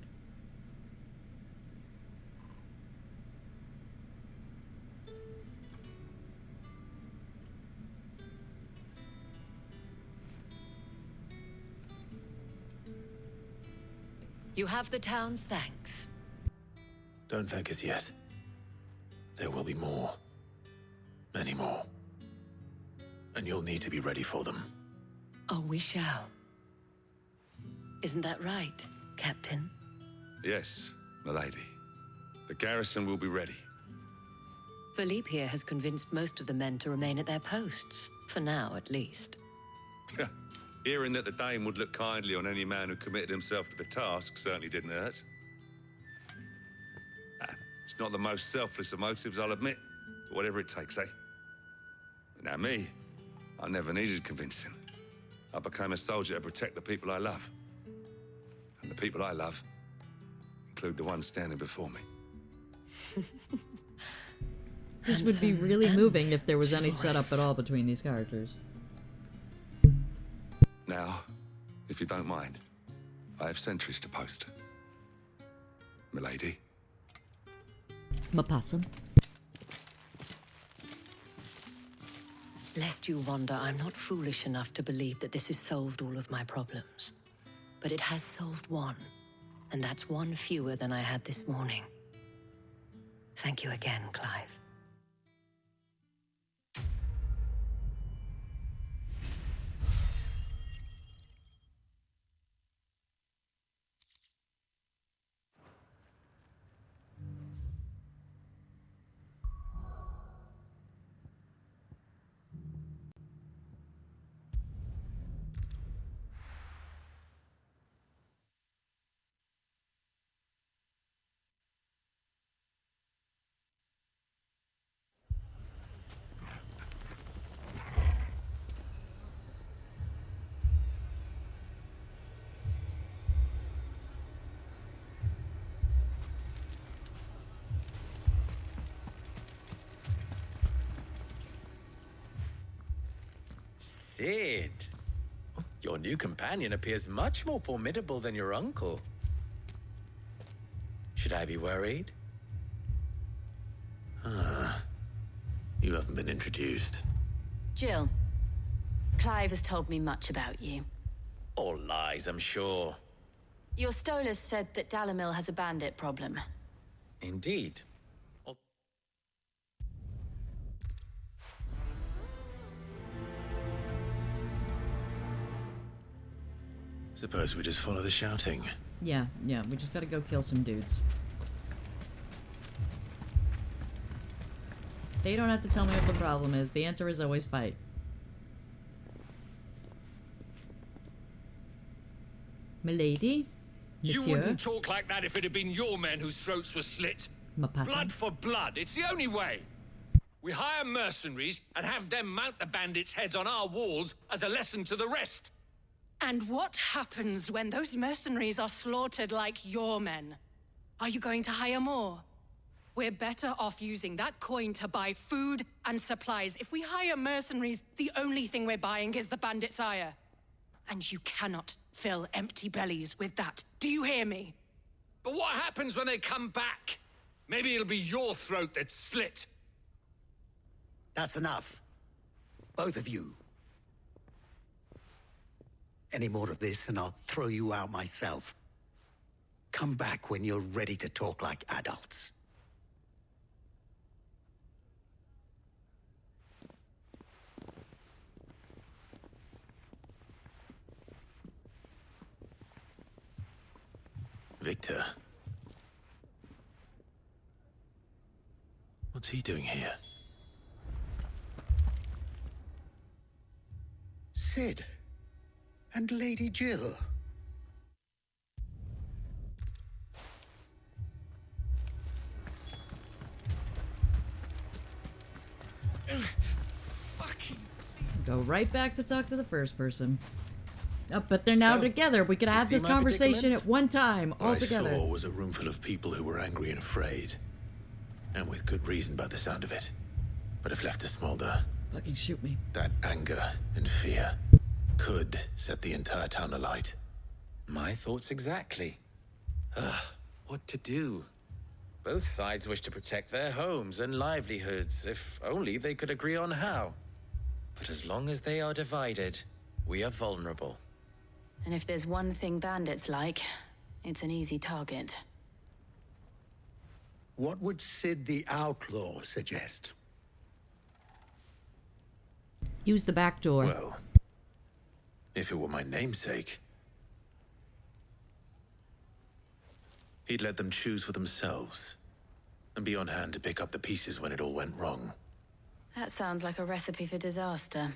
You have the town's thanks. Don't thank us yet. There will be more. Many more. And you'll need to be ready for them. Oh, we shall. Isn't that right, Captain? Yes, milady. The garrison will be ready. Philippe here has convinced most of the men to remain at their posts. For now, at least. Hearing that the Dane would look kindly on any man who committed himself to the task certainly didn't hurt. It's not the most selfless of motives, I'll admit. But whatever it takes, eh? But now me, I never needed convincing. I became a soldier to protect the people I love. And the people I love include the ones standing before me. This would be really moving if there was any setup at all between these characters. Now, if you don't mind, I have sentries to post. Milady. Mapossum. Lest you wonder, I'm not foolish enough to believe that this has solved all of my problems. But it has solved one, and that's one fewer than I had this morning. Thank you again, Clive. Sid. Your new companion appears much more formidable than your uncle. Should I be worried? You haven't been introduced. Jill, Clive has told me much about you. All lies, I'm sure. Your Stolas said that Dalamil has a bandit problem. Indeed. Suppose we just follow the shouting. Yeah, we just gotta go kill some dudes. They don't have to tell me what the problem is. The answer is always fight. Milady? You Monsieur? wouldn't talk like that if it had been your men whose throats were slit. Blood for blood. It's the only way. We hire mercenaries and have them mount the bandits' heads on our walls as a lesson to the rest. And what happens when those mercenaries are slaughtered like your men? Are you going to hire more? We're better off using that coin to buy food and supplies. If we hire mercenaries, the only thing we're buying is the bandit's ire. And you cannot fill empty bellies with that. Do you hear me? But what happens when they come back? Maybe it'll be your throat that's slit. That's enough. Both of you. Any more of this and I'll throw you out myself. Come back when you're ready to talk like adults. Victor. What's he doing here? Sid. And Lady Jill. Fucking. Go right back to talk to the first person. Oh, but they're now So, together. We could have see this my conversation predicament? at one time, all What together. I saw was a room full of people who were angry and afraid. And with good reason by the sound of it. But if left to smolder, Fucking shoot me. that anger and fear could set the entire town alight. My thoughts exactly. What to do? Both sides wish to protect their homes and livelihoods, if only they could agree on how. But as long as they are divided, we are vulnerable. And if there's one thing bandits like, it's an easy target. What would Sid the Outlaw suggest? Use the back door. Well, if it were my namesake, he'd let them choose for themselves and be on hand to pick up the pieces when it all went wrong. That sounds like a recipe for disaster.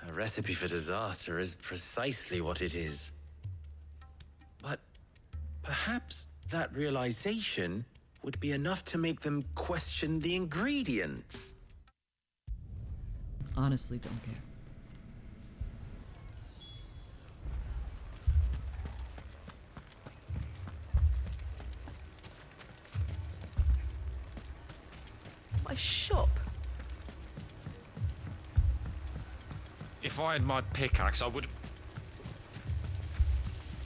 A recipe for disaster is precisely what it is. But perhaps that realization would be enough to make them question the ingredients. Honestly, don't care. My shop. If I had my pickaxe, I would...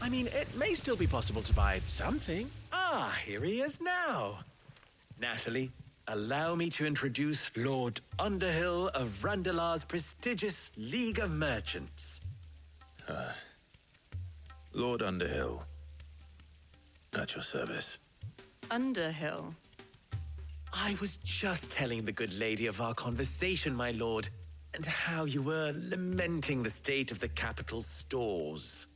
I mean, it may still be possible to buy something. Ah, here he is now. Natalie, allow me to introduce Lord Underhill of Randalar's prestigious League of Merchants. Lord Underhill, at your service. Underhill. I was just telling the good lady of our conversation, my lord, and how you were lamenting the state of the capital's stores.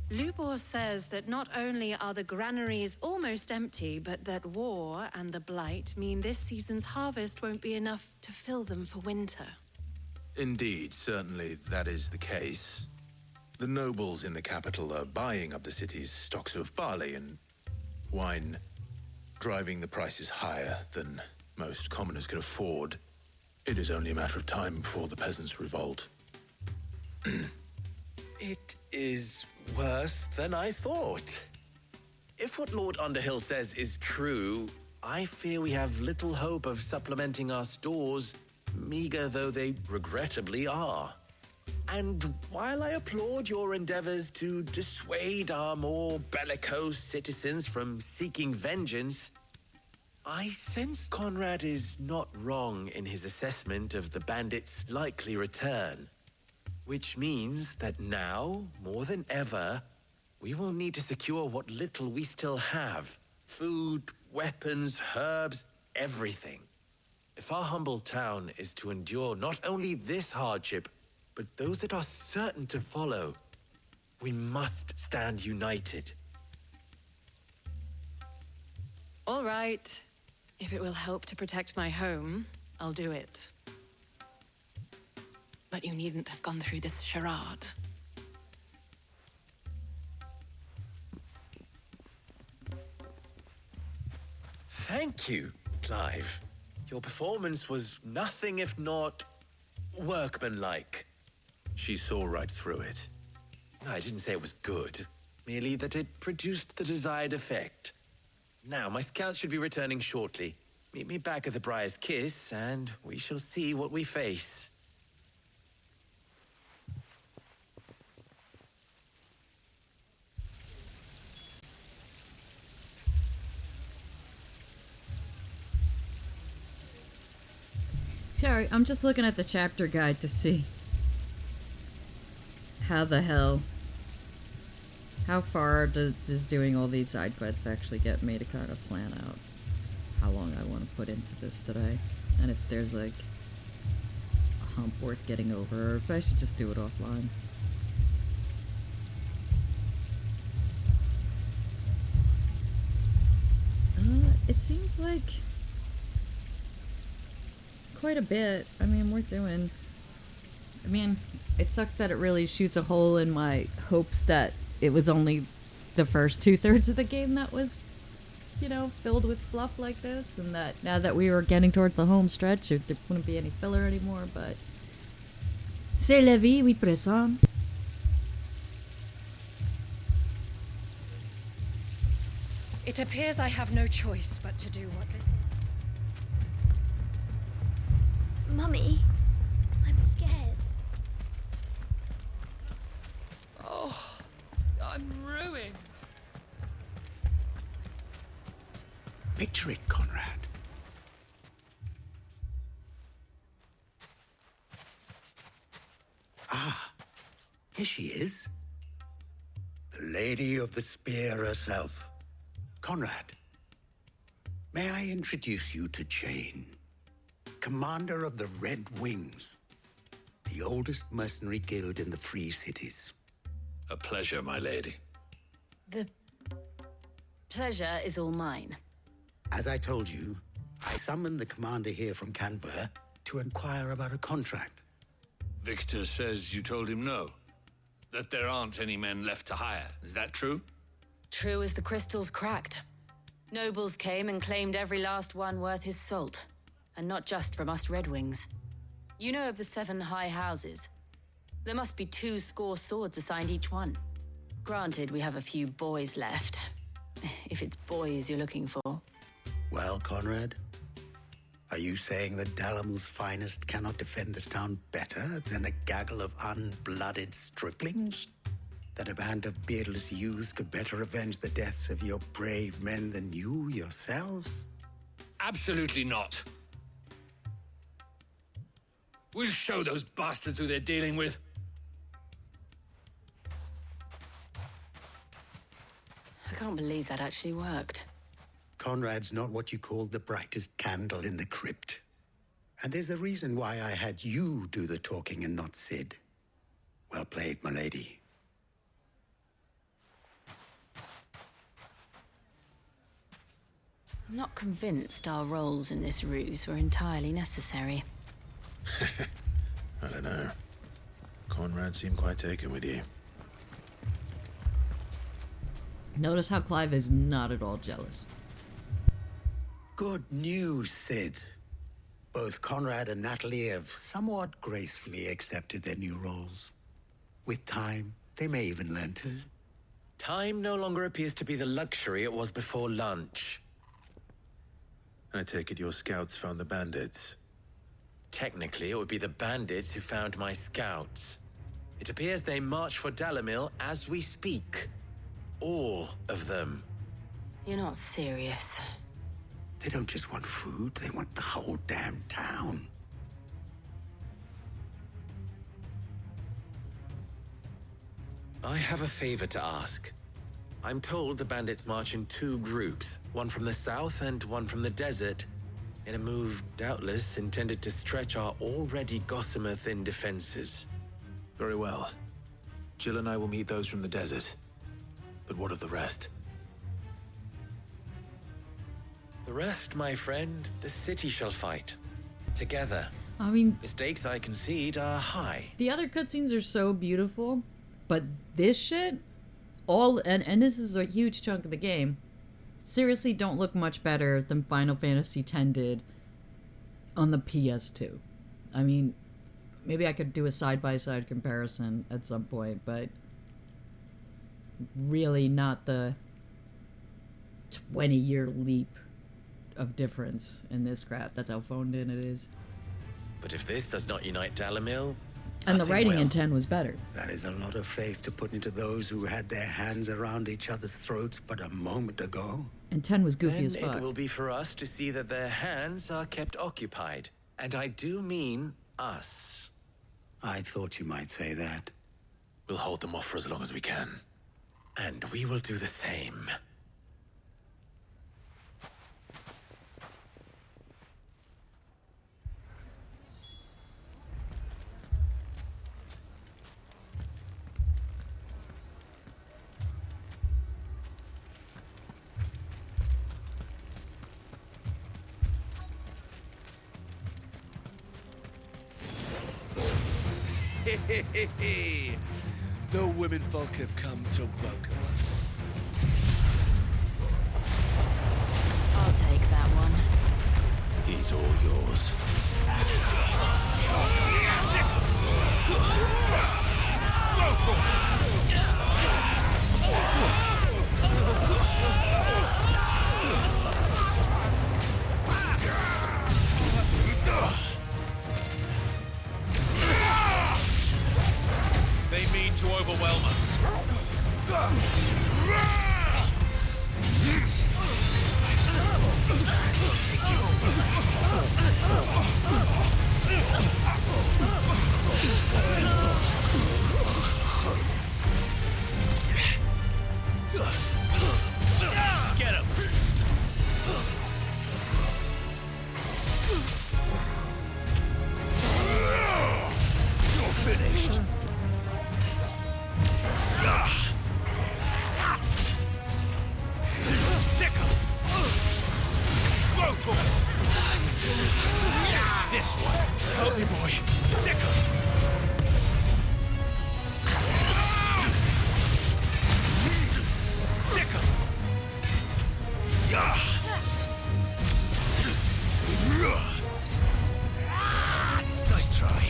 Lubor says that not only are the granaries almost empty, but that war and the Blight mean this season's harvest won't be enough to fill them for winter. Indeed, certainly that is the case. The nobles in the capital are buying up the city's stocks of barley and wine, driving the prices higher than most commoners can afford. It is only a matter of time before the peasants revolt. It is worse than I thought. If what Lord Underhill says is true, I fear we have little hope of supplementing our stores, meager though they regrettably are. And while I applaud your endeavors to dissuade our more bellicose citizens from seeking vengeance, I sense Conrad is not wrong in his assessment of the bandits' likely return. Which means that now, more than ever, we will need to secure what little we still have. Food, weapons, herbs, everything. If our humble town is to endure not only this hardship, but those that are certain to follow, We must stand united. All right. If it will help to protect my home, I'll do it. But you needn't have gone through this charade. Thank you, Clive. Your performance was nothing if not workmanlike. She saw right through it. I didn't say it was good, merely that it produced the desired effect. Now, my scouts should be returning shortly. Meet me back at the Briar's Kiss, and we shall see what we face. Sorry, I'm just looking at the chapter guide to see how far does doing all these side quests actually get me to kind of plan out how long I want to put into this today, and if there's like a hump worth getting over, or if I should just do it offline. It seems like quite a bit. I mean, we're doing... I mean, it sucks that it really shoots a hole in my hopes that it was only the first 2/3 of the game that was, you know, filled with fluff like this, and that now that we were getting towards the home stretch, there wouldn't be any filler anymore, but... C'est la vie, we press on. It appears I have no choice but to do what they... Mummy, I'm scared. Oh, I'm ruined. Picture it, Conrad. Ah, here she is. The Lady of the Spear herself. Conrad, may I introduce you to Jane, commander of the Red Wings, the oldest mercenary guild in the Free Cities. A pleasure, my lady. The pleasure is all mine. As I told you, I summoned the commander here from Canver to inquire about a contract. Victor says you told him no. That there aren't any men left to hire. Is that true? True as the crystals cracked. Nobles came and claimed every last one worth his salt. And not just from us Red Wings. You know of the 7 high houses. There must be 20 swords assigned each one. Granted, we have a few boys left. If it's boys you're looking for. Well, Conrad, are you saying that Dalamul's finest cannot defend this town better than a gaggle of unblooded striplings? That a band of beardless youths could better avenge the deaths of your brave men than you yourselves? Absolutely not. We'll show those bastards who they're dealing with. I can't believe that actually worked. Conrad's not what you call the brightest candle in the crypt. And there's a reason why I had you do the talking and not Sid. Well played, my lady. I'm not convinced our roles in this ruse were entirely necessary. I don't know. Conrad seemed quite taken with you. Notice how Clive is not at all jealous. Good news, Sid. Both Conrad and Natalie have somewhat gracefully accepted their new roles. With time, they may even learn to. Time no longer appears to be the luxury it was before lunch. I take it your scouts found the bandits. Technically, it would be the bandits who found my scouts. It appears they march for Dalamil as we speak. All of them. You're not serious. They don't just want food, they want the whole damn town. I have a favor to ask. I'm told the bandits march in 2 groups, one from the south and one from the desert, in a move doubtless intended to stretch our already gossamer-thin defenses. Very well. Jill and I will meet those from the desert. But what of the rest? The rest, my friend, the city shall fight. Together. I mean... The stakes I concede are high. The other cutscenes are so beautiful, but this shit, and this is a huge chunk of the game, seriously don't look much better than Final Fantasy X did on the PS2. I mean, maybe I could do a side-by-side comparison at some point, but really not the 20-year leap of difference in this crap. That's how phoned in it is. But if this does not unite Dalamil, and the writing in 10 was better. That is a lot of faith to put into those who had their hands around each other's throats but a moment ago. And 10 was goofy then as fuck. It will be for us to see that their hands are kept occupied. And I do mean us. I thought you might say that. We'll hold them off for as long as we can. And we will do the same. The women folk have come to welcome us. I'll take that one. He's all yours. They mean to overwhelm us. Get him! You're finished. This one. Help me, boy. Sicker. Sicker. Nice try.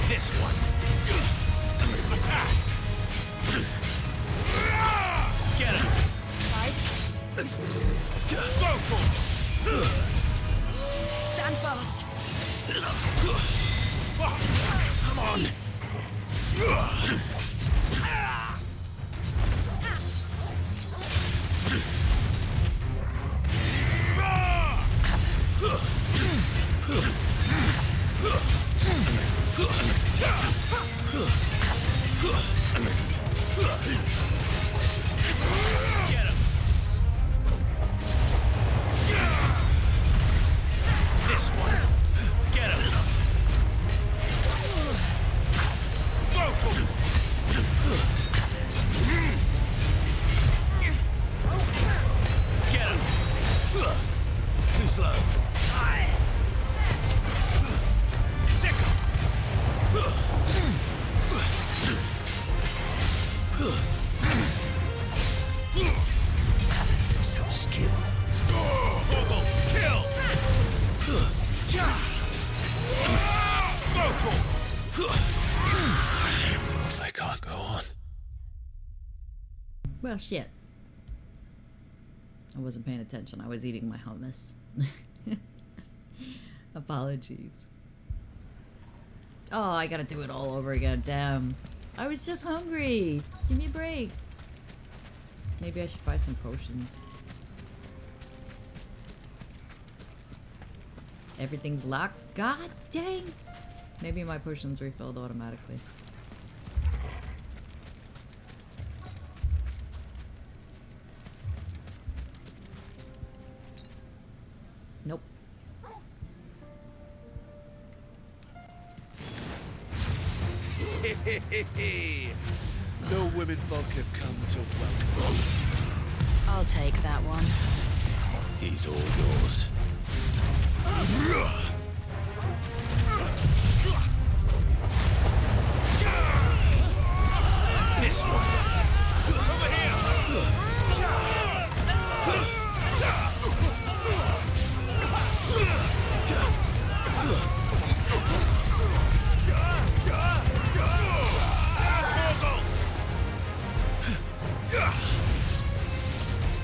This one. Attack. Get him. Stand fast. Come on. Get him. This one. Get him. Get him. Too slow. Sick. So skilled. Mogul, kill! I can't go on. Well, shit. I wasn't paying attention. I was eating my hummus. Apologies. Oh, I gotta do it all over again. Damn. I was just hungry. Give me a break. Maybe I should buy some potions. Everything's locked? God dang! Maybe my potions refilled automatically. Nope. No women folk have come to welcome us. I'll take that one. He's all yours. This one. Over here.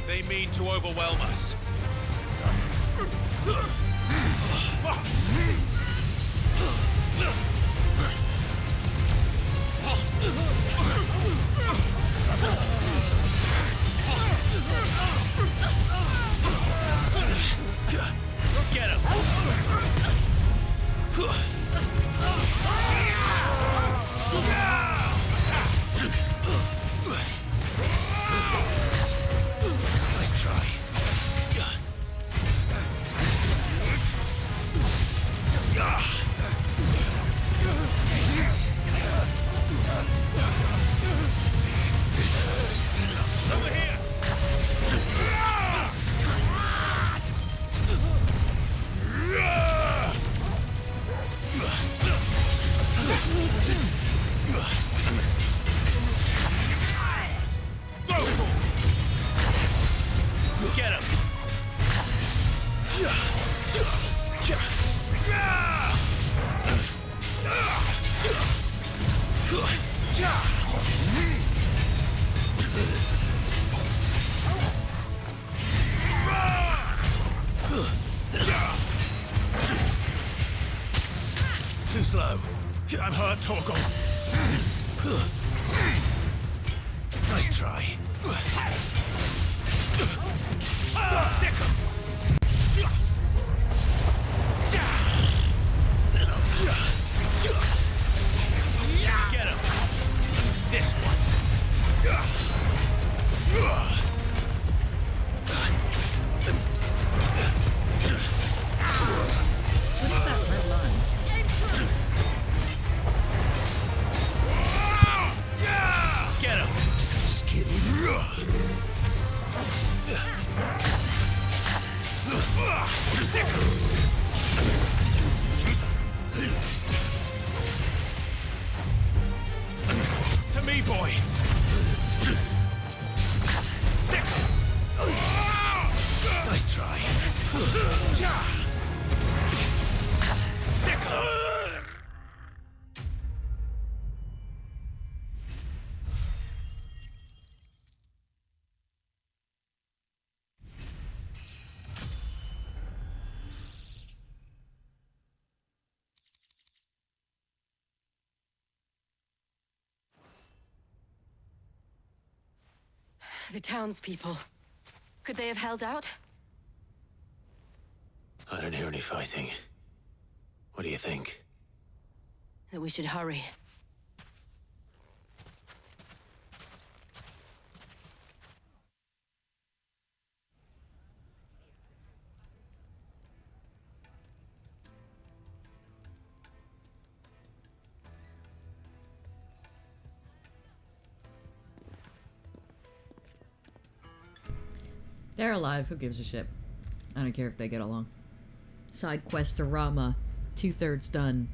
They mean to overwhelm us. Get him! Nice try. Over here! Get him! Too slow. I'm hurt, Torgal. Nice try. Sick him! Get him! This one! What is that red line? Get him! So skinny. To me, boy. Sick. Nice try. Sick. The townspeople. Could they have held out? I don't hear any fighting. What do you think? That we should hurry. They're alive. Who gives a shit? I don't care if they get along. Side quest to Rama. 2/3 done.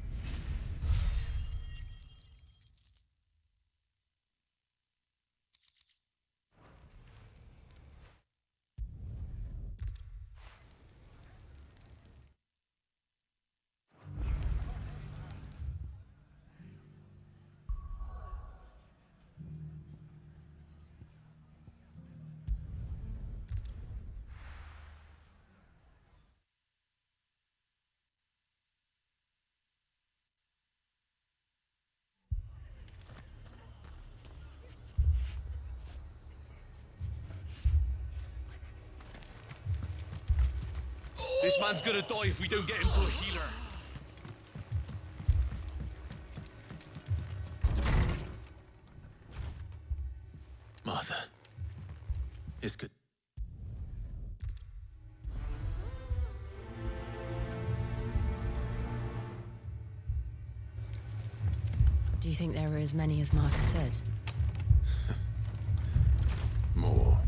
This man's gonna die if we don't get him to a healer. Martha. It's good. you think there are as many as Martha says? More.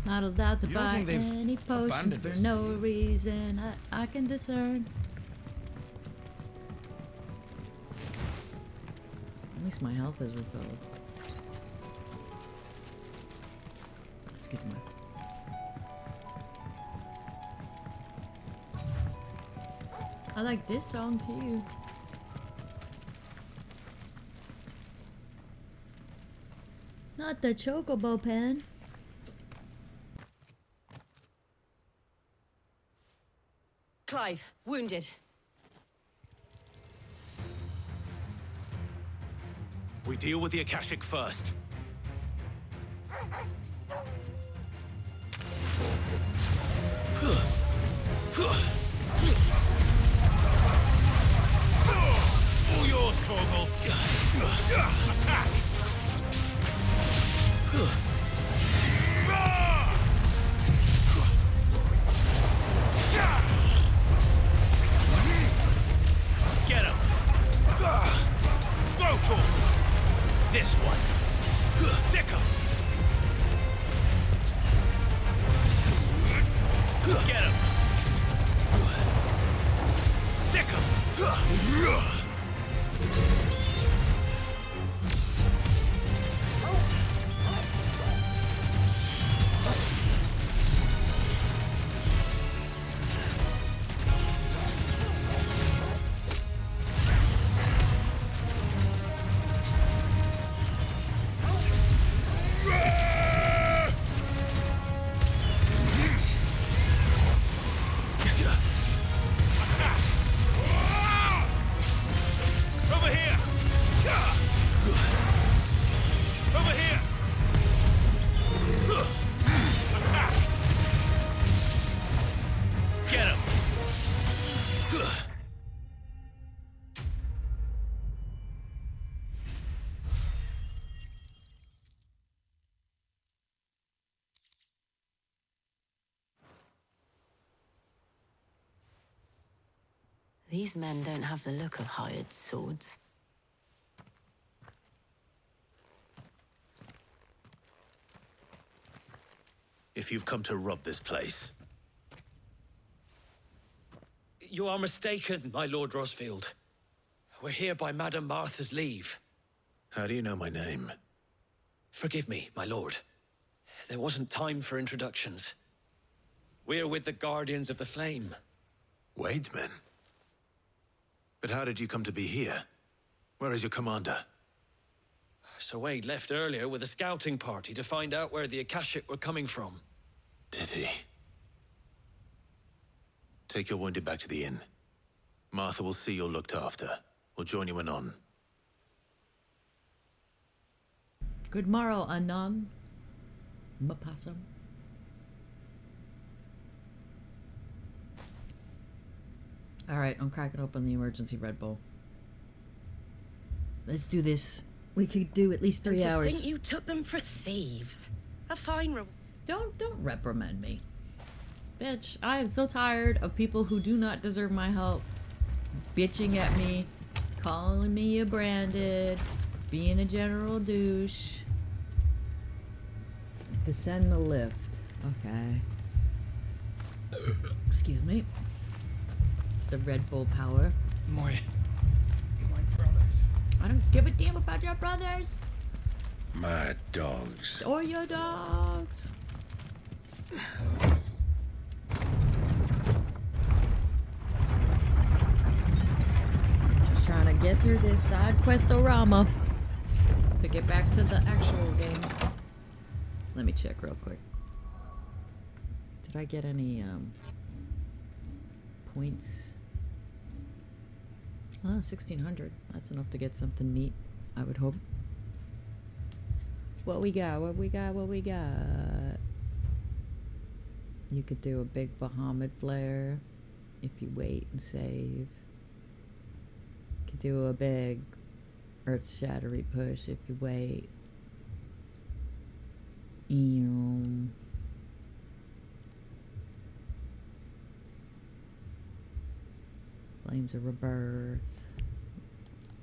Not allowed to You don't buy think they've any potions abandoned for us, no do you? reason. I can discern. At least my health is refilled. Excuse me. I like this song too. Not the chocobo pen. Clive, wounded. We deal with the Akashic first. All yours, Torgal. Attack! Get him! Go, Torgal! This one! Sick him! Get him! Sick him! Over here! Over here! Attack! Get him! These men don't have the look of hired swords. If you've come to rob this place, You are mistaken, my Lord Rosfield. We're here by Madame Martha's leave. how do you know my name? Forgive me, my lord. There wasn't time for introductions. We're with the Guardians of the Flame. Wade's men? But how did you come to be here? Where is your commander? Sir Wade left earlier with a scouting party to find out where the Akashic were coming from. Did he? Take your wounded back to the inn. Martha will see you're looked after. We'll join you anon. Good morrow, Anon. Mapossum. Alright, I'm cracking open the emergency Red Bull. Let's do this. We could do at least 3 And to hours. think you took them for thieves. A fine reward. Don't reprimand me. Bitch, I am so tired of people who do not deserve my help bitching at me, calling me a branded, being a general douche. Descend the lift. Okay. Excuse me. It's the Red Bull power. My brothers. I don't give a damn about your brothers My dogs. or your dogs. Just trying to get through this side questorama to get back to the actual game. Let me check real quick. Did I get any points? Oh, 1600. That's enough to get something neat, I would hope. What we got? What we got? What we got? You could do a big Bahamut flare if you wait and save. You could do a big earth-shattery push if you wait. Flames of Rebirth.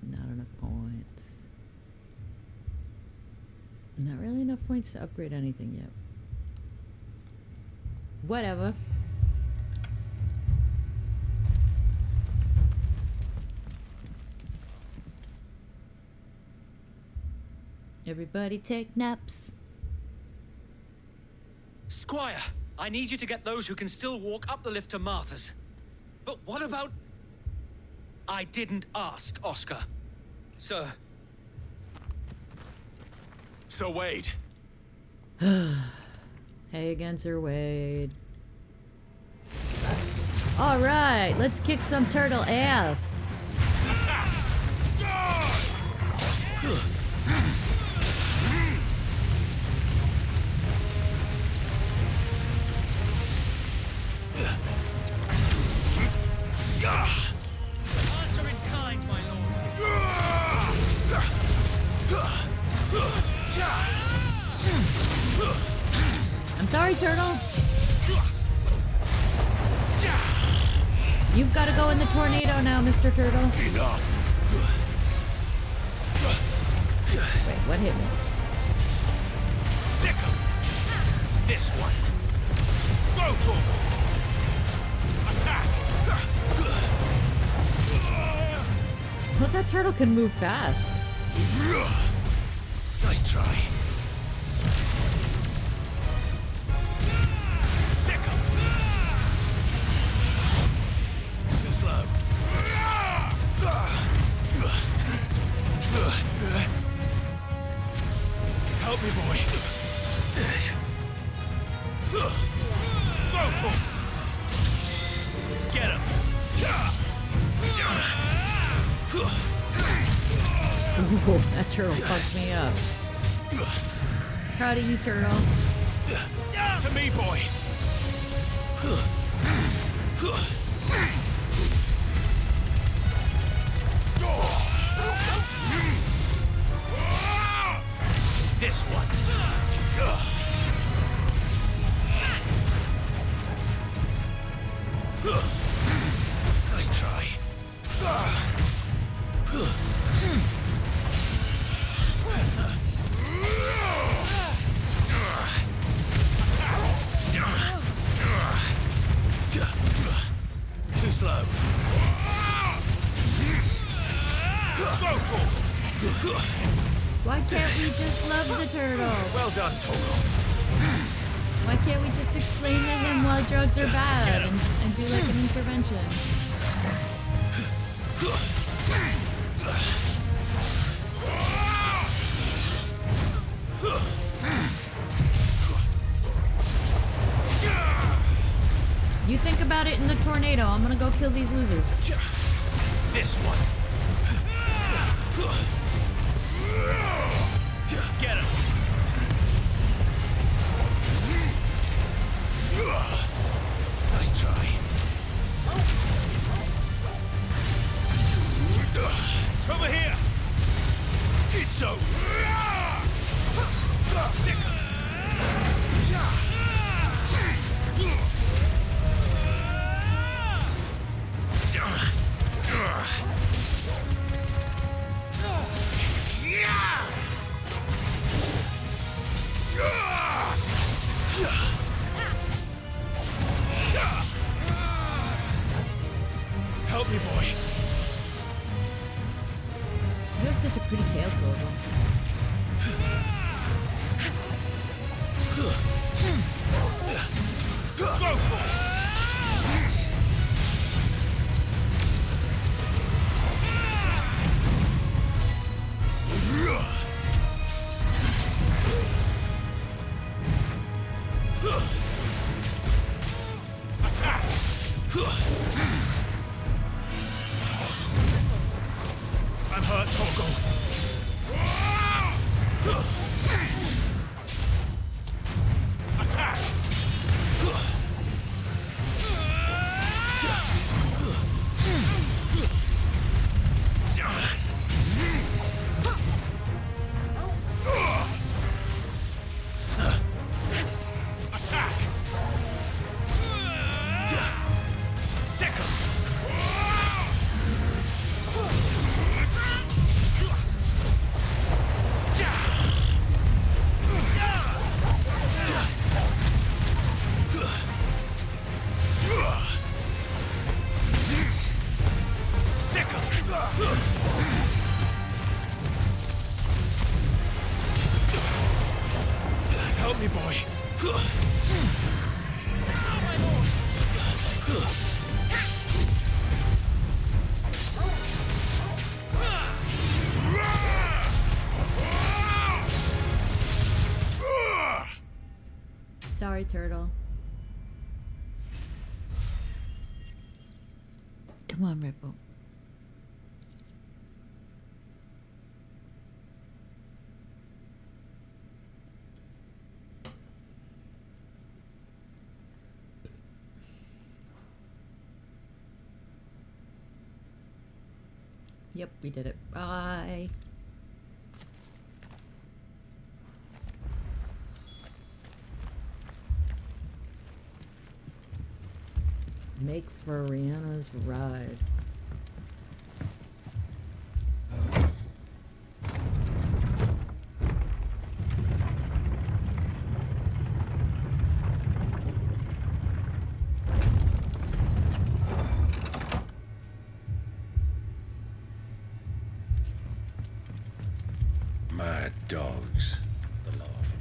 Not enough points. Not really enough points to upgrade anything yet. Whatever. Everybody take naps. Squire, I need you to get those who can still walk up the lift to Martha's. But what about... I didn't ask, Oscar. Sir. Sir Wade. Hey again, Sir Wade. Alright, let's kick some turtle ass. Answer in kind, my lord. I'm sorry, turtle. You've got to go in the tornado now, Mr. Turtle. Enough. Wait, what hit me? Sick of this one. Rotor. Attack. Well, that turtle can move fast. Nice try. Sick of. Too slow. Help me, boy. Rotor. Get him. Ooh, that turtle fucked me up. Proud of you, turtle. To me, boy. This one. Nice try. Too slow. Why can't we just love the turtle? Well done, Togo. Why can't we just explain to him why drugs are bad and do like an intervention? You think about it in the tornado. I'm gonna go kill these losers. This one. Get him. Nice try. Over here. It's so. Help me, boy. You have such a pretty tail, Torval. I'm hurt, Torgal. Attack! Attack! Second! Help me, boy. Sorry, turtle. Come on, Red Bull. Yep, we did it. Bye. Make for Rihanna's ride. Mad dogs. The lot of them.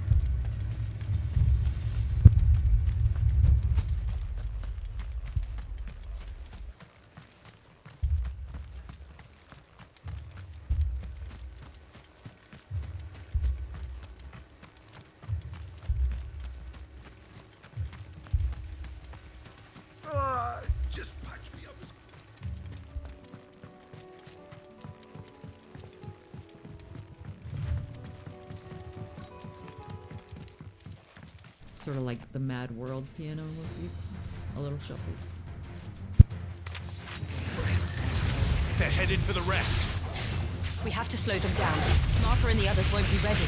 Just patch me up. Sort of like the Mad World piano motif. A little shuffle. They're headed for the rest. We have to slow them down. Martha and the others won't be ready.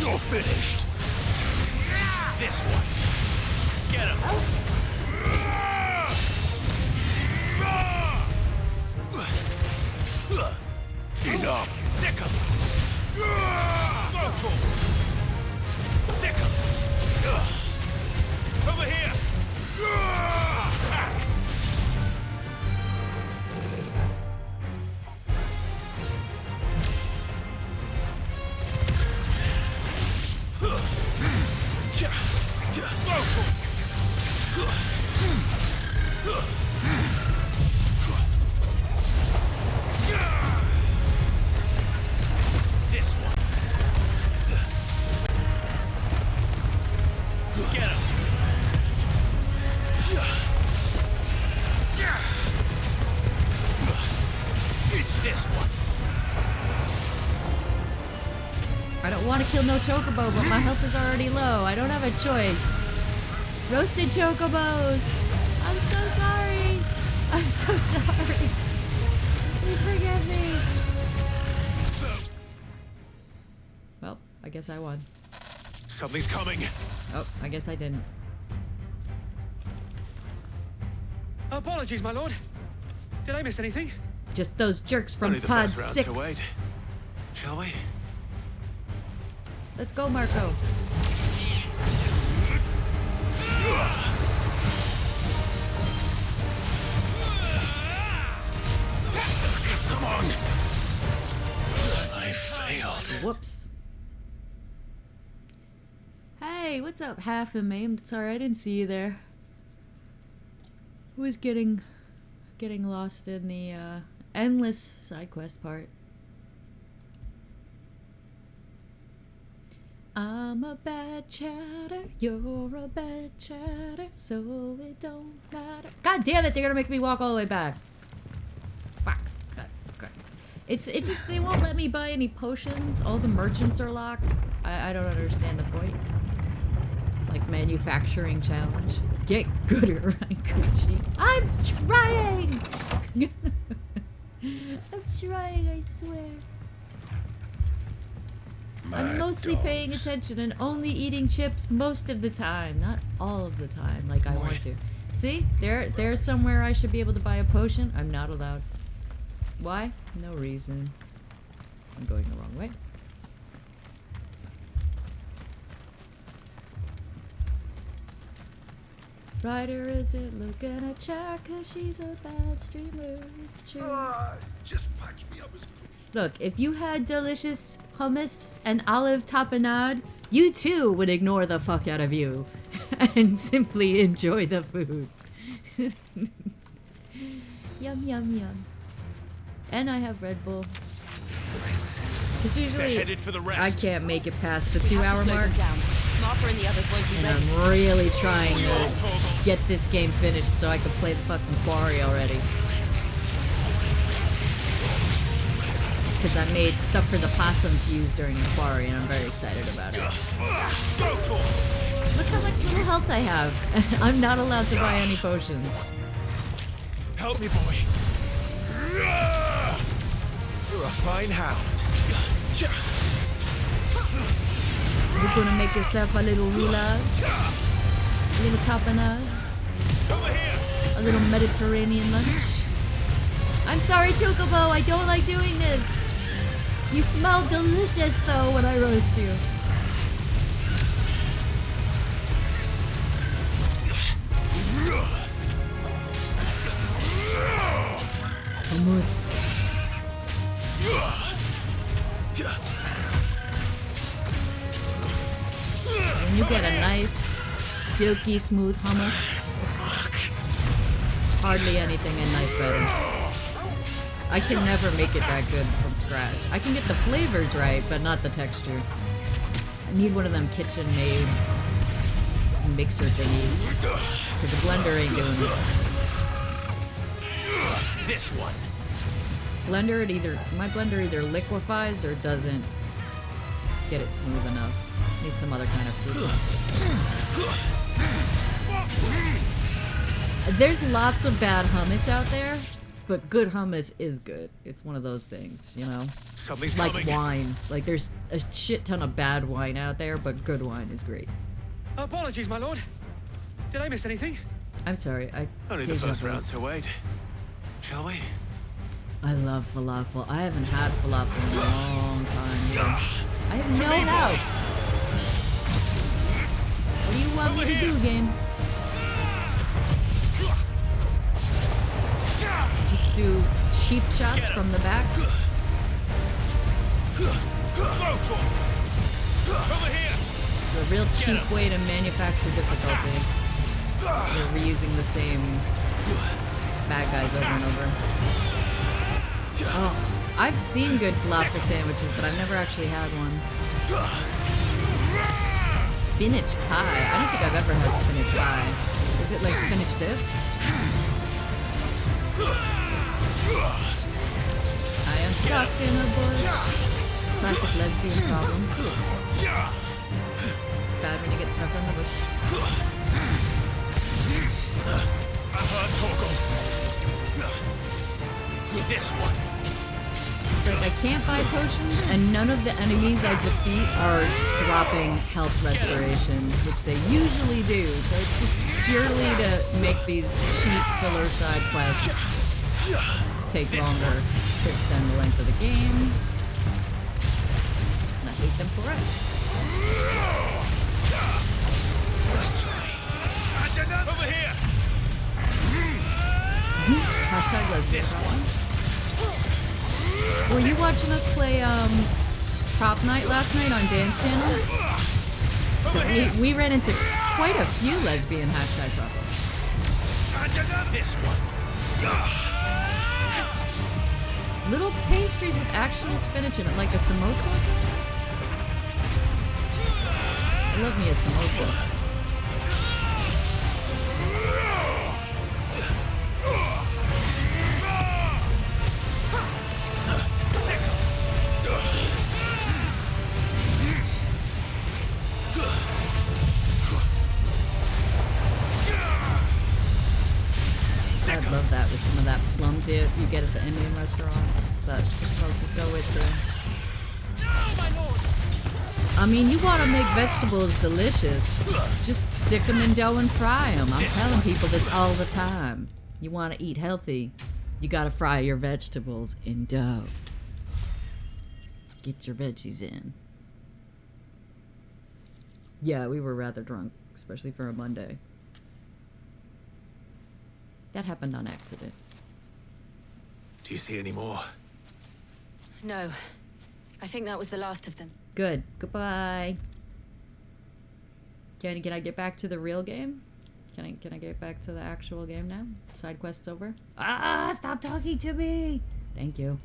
You're finished. This one. Get him. Enough. Sick him. Sick him. Over here. Attack. This one. Get him. It's this one. I don't want to kill no chocobo, but my health is already low. I don't have a choice. Roasted chocobos! I'm so sorry! I'm so sorry! Please forgive me! Well, I guess I won. Something's coming. Oh, I guess I didn't. Apologies, my lord. Did I miss anything? Just those jerks from Only the Pod first round 6. to wait. Shall we? Let's go, Marco. Come on. I failed. Whoops. Hey, what's up, half and maimed? Sorry, I didn't see you there. Who was getting lost in the endless side quest part? I'm a bad chatter, you're a bad chatter, so it don't matter. God damn it, they're gonna make me walk all the way back. Fuck. God. It's just they won't let me buy any potions. All the merchants are locked. I don't understand the point. It's like manufacturing challenge. Get gooder, Gucci. I'm trying! I'm trying, I swear. I'm mostly paying attention and only eating chips most of the time. Not all of the time, like I want to. See? There's somewhere I should be able to buy a potion. I'm not allowed. Why? No reason. I'm going the wrong way. Ryder isn't looking at chat 'cause she's a bad streamer. It's true. Just patch me up as quick. Look, if you had delicious hummus and olive tapenade, you too would ignore the fuck out of you and simply enjoy the food. Yum, yum, yum. And I have Red Bull. Because usually I can't make it past the 2-hour mark. And the others won't be And ready. I'm really trying to get this game finished so I can play the fucking quarry already. Because I made stuff for the possum to use during the quarry and I'm very excited about it. Look how much little health I have. I'm not allowed to buy any potions. Help me, boy. You're a fine hound. You're gonna make yourself a little roulade, a little tapenade, a little Mediterranean lunch. I'm sorry, Chocobo, I don't like doing this. You smell delicious though when I roast you. Hummus. When you get a nice, silky, smooth hummus, hardly anything in life better. I can never make it that good from scratch. I can get the flavors right, but not the texture. I need one of them kitchen-made mixer thingies, because the blender ain't doing it. This one. My blender either liquefies or doesn't get it smooth enough. Need some other kind of food process. There's lots of bad hummus out there, but good hummus is good. It's one of those things, you know? Something's like coming. Wine. Like there's a shit ton of bad wine out there, but good wine is great. Apologies, my lord. Did I miss anything? I'm sorry, Only the first round, so wait. Shall we? I love falafel. I haven't had falafel in a long time. Either. I have no help. What do you want me to do, game? Just do cheap shots from the back? It's a real cheap way to manufacture difficulty. You're reusing the same bad guys over and over. Oh, I've seen good falafel sandwiches, but I've never actually had one. Spinach pie. I don't think I've ever had spinach pie. Is it like spinach dip? I am stuck in a bush. Classic lesbian problem. It's bad when you get stuck in the bush. This one. It's like I can't buy potions, and none of the enemies I defeat are dropping health restoration, which they usually do. So it's just purely to make these cheap filler side quests take longer to extend the length of the game. And I hate them for it. Over here. Hashtag lesbian problems. Were you watching us play Prop Night last night on Dan's channel? We ran into quite a few lesbian hashtag problems. This one. Little pastries with actual spinach in it, like a samosa. I love me a samosa. I'd love that with some of that plum dip you get at the Indian restaurants that the samosas go with too. I mean, you want to make vegetables delicious, just stick them in dough and fry them. I'm telling people this all the time. You want to eat healthy, you got to fry your vegetables in dough. Get your veggies in. Yeah, we were rather drunk, especially for a Monday. That happened on accident. Do you see any more? No. I think that was the last of them. Good. Goodbye. Can I get back to the real game? Can I get back to the actual game now? Side quest's over. Ah! Stop talking to me! Thank you.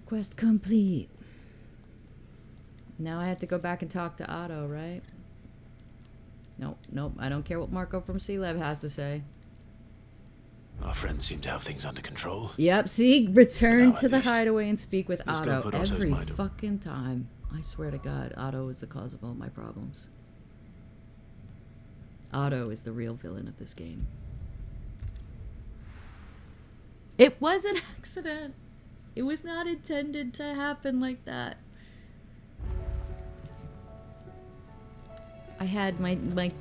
Quest complete. Now I have to go back and talk to Otto, right? Nope. I don't care what Marco from C-Lab has to say. Our friends seem to have things under control. Yep, see? Return to the hideaway and speak with Otto every mind fucking time. I swear to God, Otto is the cause of all my problems. Otto is the real villain of this game. It was an accident. It was not intended to happen like that. I had my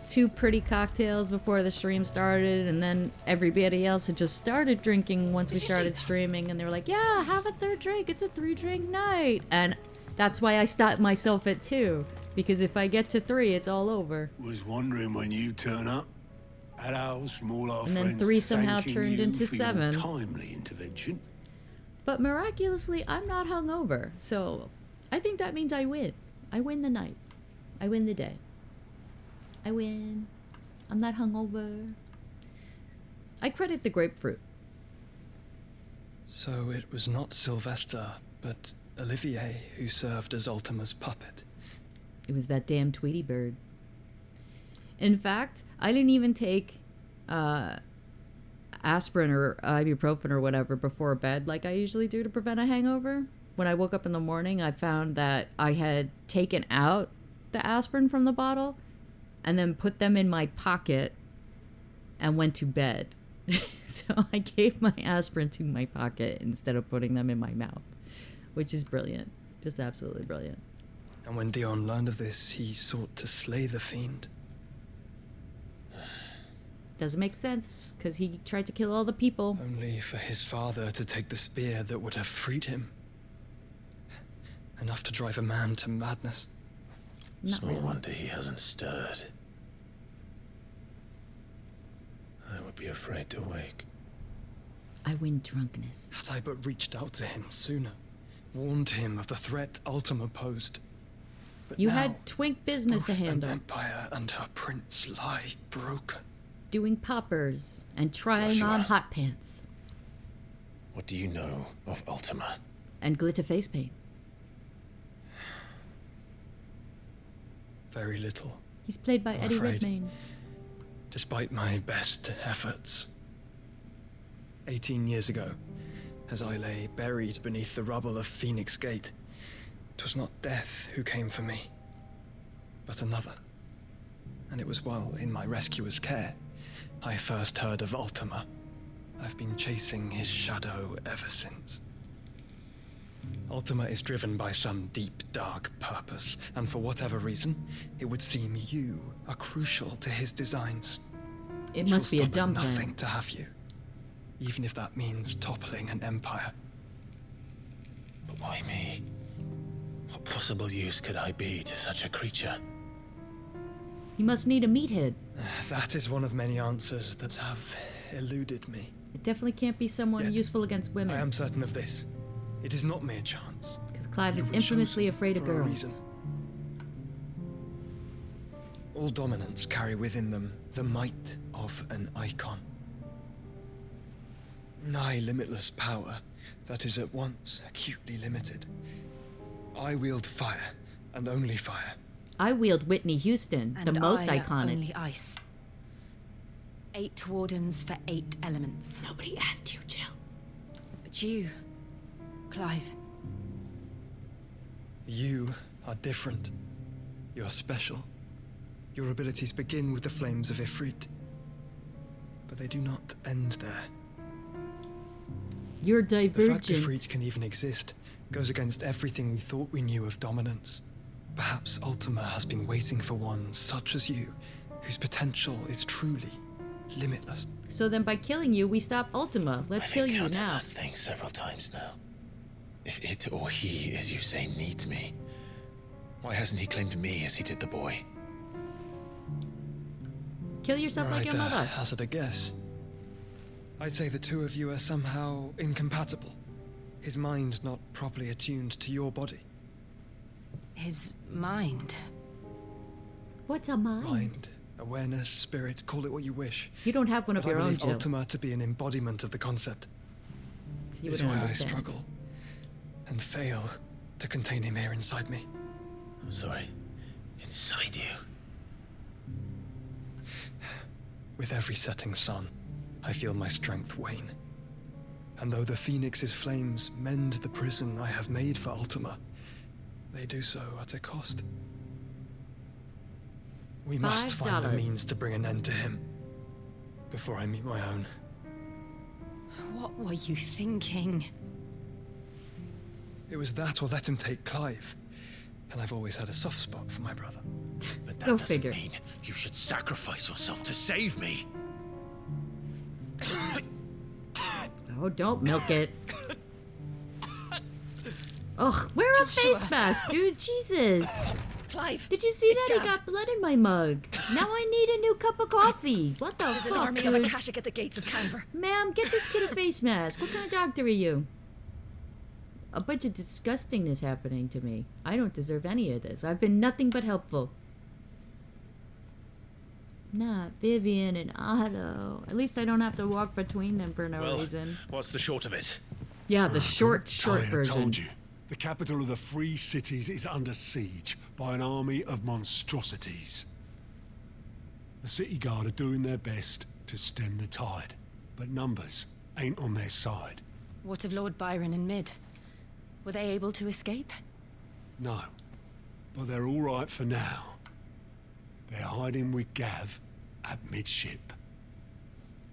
2 pretty cocktails before the stream started, and then everybody else had just started drinking once we started streaming, and they were like, yeah, have a 3rd drink. It's a 3-drink night. And that's why I stopped myself at 2, because if I get to 3, it's all over. Was wondering when you turn up. At ours from all our and friends, then 3 somehow thanking turned you into for 7. Your timely intervention. But miraculously, I'm not hungover, so I think that means I win. I win the night. I win the day. I win. I'm not hungover. I credit the grapefruit. So it was not Sylvester, but Olivier who served as Ultima's puppet. It was that damn Tweety bird. In fact, I didn't even take aspirin or ibuprofen or whatever before bed like I usually do to prevent a hangover. When I woke up in the morning, I found that I had taken out the aspirin from the bottle and then put them in my pocket and went to bed. So I gave my aspirin to my pocket instead of putting them in my mouth, which is brilliant. Just absolutely brilliant. And when Dion learned of this, he sought to slay the fiend. Doesn't make sense, because he tried to kill all the people. Only for his father to take the spear that would have freed him. Enough to drive a man to madness. Small wonder he hasn't stirred. I would be afraid to wake. I win drunkenness. Had I but reached out to him sooner, warned him of the threat Ultima posed. But you now, had twink business to handle. An empire and her prince lie broken. Doing poppers and trying on hot pants. What do you know of Ultima? And glitter face paint. Very little. He's played by I'm Eddie afraid. Redmayne. Despite my best efforts. 18 years ago, as I lay buried beneath the rubble of Phoenix Gate, 'twas not death who came for me, but another. And it was while in my rescuer's care I first heard of Ultima. I've been chasing his shadow ever since. Ultima is driven by some deep, dark purpose, and for whatever reason, it would seem you are crucial to his designs. It must be a She'll stop dumb at plan. nothing to have you, even if that means toppling an empire. But why me? What possible use could I be to such a creature? He must need a meathead. That is one of many answers that have eluded me. It definitely can't be someone useful against women. I am certain of this. It is not mere chance. Because Clive You is were infamously chosen afraid of for a girls. reason. All dominants carry within them the might of an icon. Nigh limitless power that is at once acutely limited. I wield fire, and only fire. I wield Whitney Houston, And the most I iconic. only ice. 8 wardens for 8 elements. Nobody asked you, Jill. But you, Clive. You are different. You're special. Your abilities begin with the flames of Ifrit. But they do not end there. You're The fact divergent. Ifrit can even exist goes against everything we thought we knew of dominance. Perhaps Ultima has been waiting for one such as you, whose potential is truly limitless. So then by killing you, we stop Ultima. Let's kill you encountered now. that thing several times now. If it or he, as you say, needs me, why hasn't he claimed me as he did the boy? Kill yourself like your mother. Hazard a guess. I'd say the two of you are somehow incompatible. His mind not properly attuned to your body. His mind? What's a mind? Mind, awareness, spirit, call it what you wish. You don't have one of But your I own, believe Jill. Ultima to be an embodiment of the concept. You Is wouldn't why understand. I struggle and fail to contain him here inside me. I'm sorry. Inside you? With every setting sun, I feel my strength wane. And though the Phoenix's flames mend the prison I have made for Ultima, they do so at a cost. We must find the $5. means to bring an end to him before I meet my own. What were you thinking? It was that or let him take Clive. And I've always had a soft spot for my brother. But that Go doesn't figure. mean you should sacrifice yourself to save me. Oh, don't milk it. Ugh, wear a face mask, dude. Jesus. Clive! Did you see it's that? Gav. I got blood in my mug. Now I need a new cup of coffee. What the There's fuck, an army dude? of Akashic at the gates of Canver. Ma'am, get this kid a face mask. What kind of doctor are you? A bunch of disgustingness happening to me. I don't deserve any of this. I've been nothing but helpful. Not Vivian and Otto. At least I don't have to walk between them for no reason. What's the short of it? Yeah, the short Talia version. told you. The capital of the Free Cities is under siege by an army of monstrosities. The City Guard are doing their best to stem the tide, but numbers ain't on their side. What of Lord Byron and Mid? Were they able to escape? No, but they're all right for now. They're hiding with Gav at midship.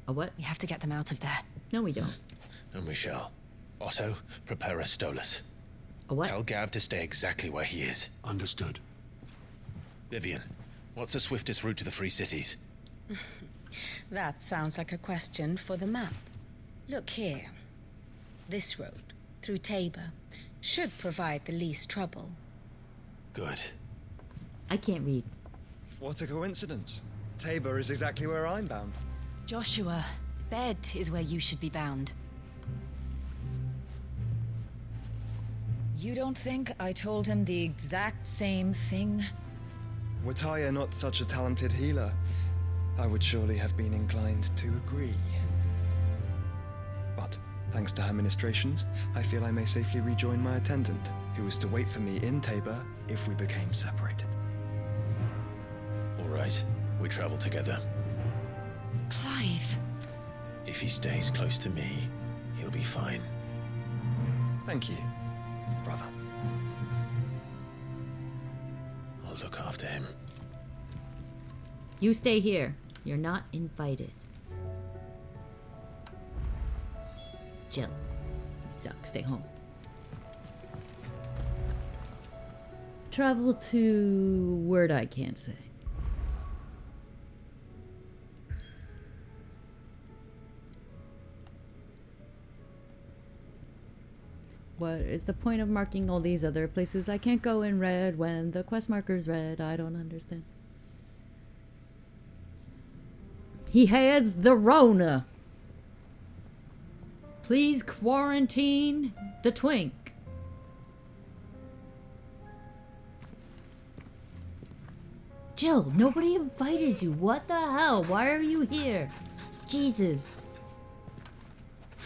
A what? We have to get them out of there. No, we don't. And we shall. Otto, prepare a Stolas. A what? Tell Gav to stay exactly where he is. Understood. Vivian, what's the swiftest route to the Free Cities? That sounds like a question for the map. Look here. This road, through Tabor, should provide the least trouble. Good. I can't read. What a coincidence. Tabor is exactly where I'm bound. Joshua, bed is where you should be bound. You don't think I told him the exact same thing? Were Talia not such a talented healer, I would surely have been inclined to agree. But, thanks to her ministrations, I feel I may safely rejoin my attendant, who was to wait for me in Tabor if we became separated. All right, we travel together. Clive! If he stays close to me, he'll be fine. Thank you, brother. I'll look after him. You stay here. You're not invited. Jill. You suck. Stay home. Travel to word I can't say. What is the point of marking all these other places I can't go in red when the quest marker's red? I don't understand. He has the Rona. Please quarantine the twink. Jill, nobody invited you. What the hell? Why are you here? Jesus.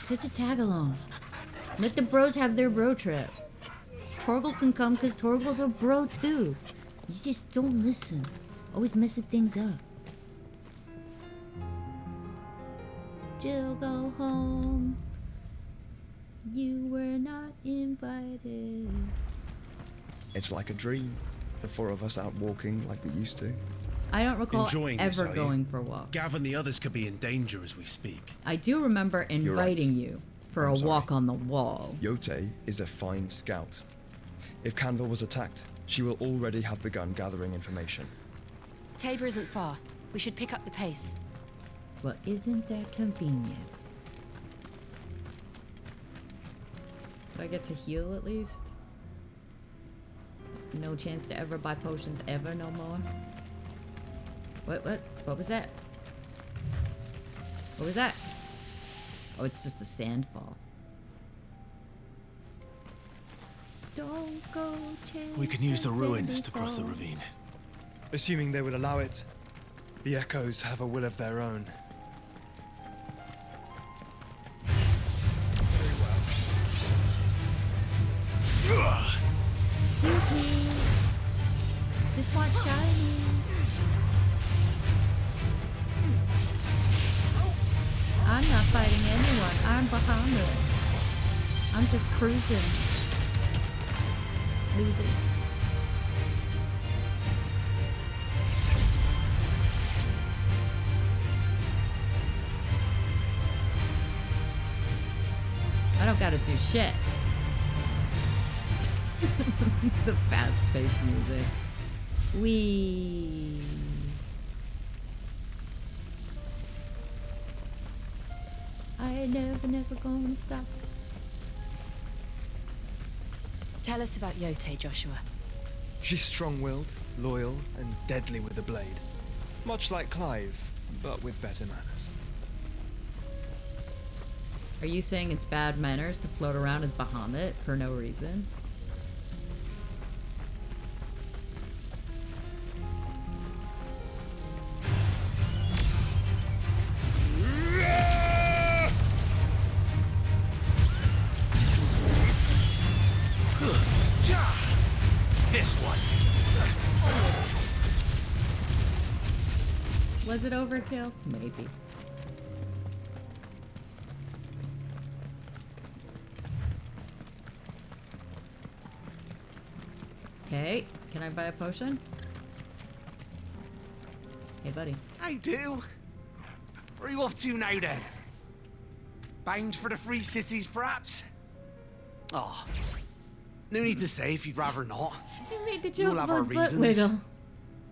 Such a tag-along. Let the bros have their bro trip. Torgal can come because Torgal's a bro too. You just don't listen. Always messing things up. Jill, go home. You were not invited. It's like a dream. The four of us out walking like we used to. I don't recall Enjoying this, ever are you? going for walks. Gav and the others could be in danger as we speak. I do remember inviting you for a walk on the wall. Yote is a fine scout. If Canville was attacked, she will already have begun gathering information. Tabor isn't far. We should pick up the pace. Well, isn't that convenient? Do I get to heal at least? No chance to ever buy potions ever no more? What was that? What was that? Oh, it's just a sandfall. Don't go chasing. We can use the ruins to cross the sandfall. ravine. Assuming they would allow it. The echoes have a will of their own. Excuse me. Just want shinies. I'm not fighting anyone. I'm Bahamut. I'm just cruising. Losers. I don't gotta do shit. The fast-paced music. Wee. I ain't never gonna stop. Tell us about Yote, Joshua. She's strong-willed, loyal, and deadly with a blade. Much like Clive, but with better manners. Are you saying it's bad manners to float around as Bahamut for no reason? This one. Was it overkill? Maybe. Okay, can I buy a potion? Hey, buddy. I do. Where are you off to now, then? Bound for the Free Cities, perhaps? Oh, no need to say if you'd rather not. You made the We'll have our Chocobo's butt reasons. wiggle.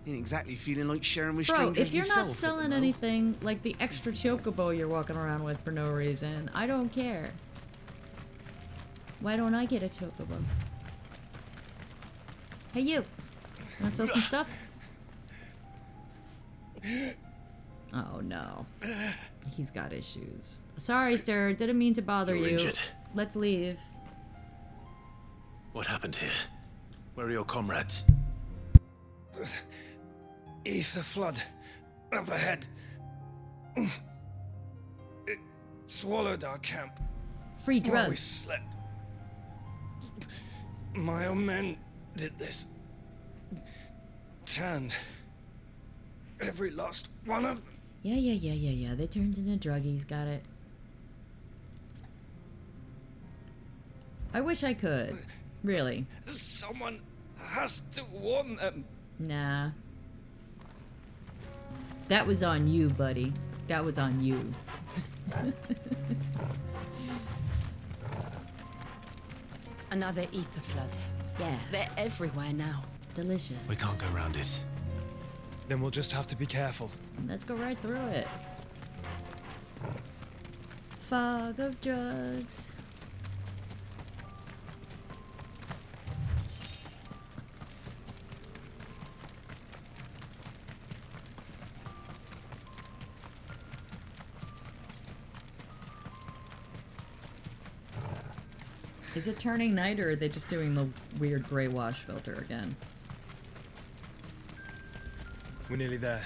Ain't exactly feeling like sharing with Bro, strangers if you're myself not at the selling moment. anything like the extra Chocobo you're walking around with for no reason, I don't care. Why don't I get a Chocobo? Hey, you. Wanna sell some stuff? Oh, no. He's got issues. Sorry, sir. Didn't mean to bother You're you. injured. Let's leave. What happened here? Where are your comrades? Ether flood. Up ahead. It swallowed our camp. Free While we drugs. slept. My own men did this. Turned. Every last one of them. Yeah. They turned into druggies. Got it. I wish I could. Really. Someone has to warn them. Nah. That was on you, buddy. That was on you. Another ether flood. Yeah. They're everywhere now. Delicious. We can't go around it. Then we'll just have to be careful. Let's go right through it. Fog of drugs. Is it turning night, or are they just doing the weird gray wash filter again? We're nearly there.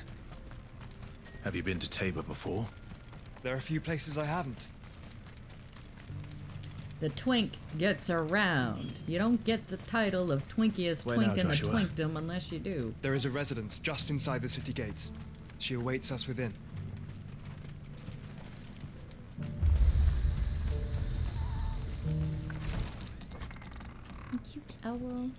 Have you been to Tabor before? There are a few places I haven't. The twink gets around. You don't get the title of twinkiest Where twink now, in the Joshua? twinkdom unless you do. There is a residence just inside the city gates. She awaits us within. A cute owl.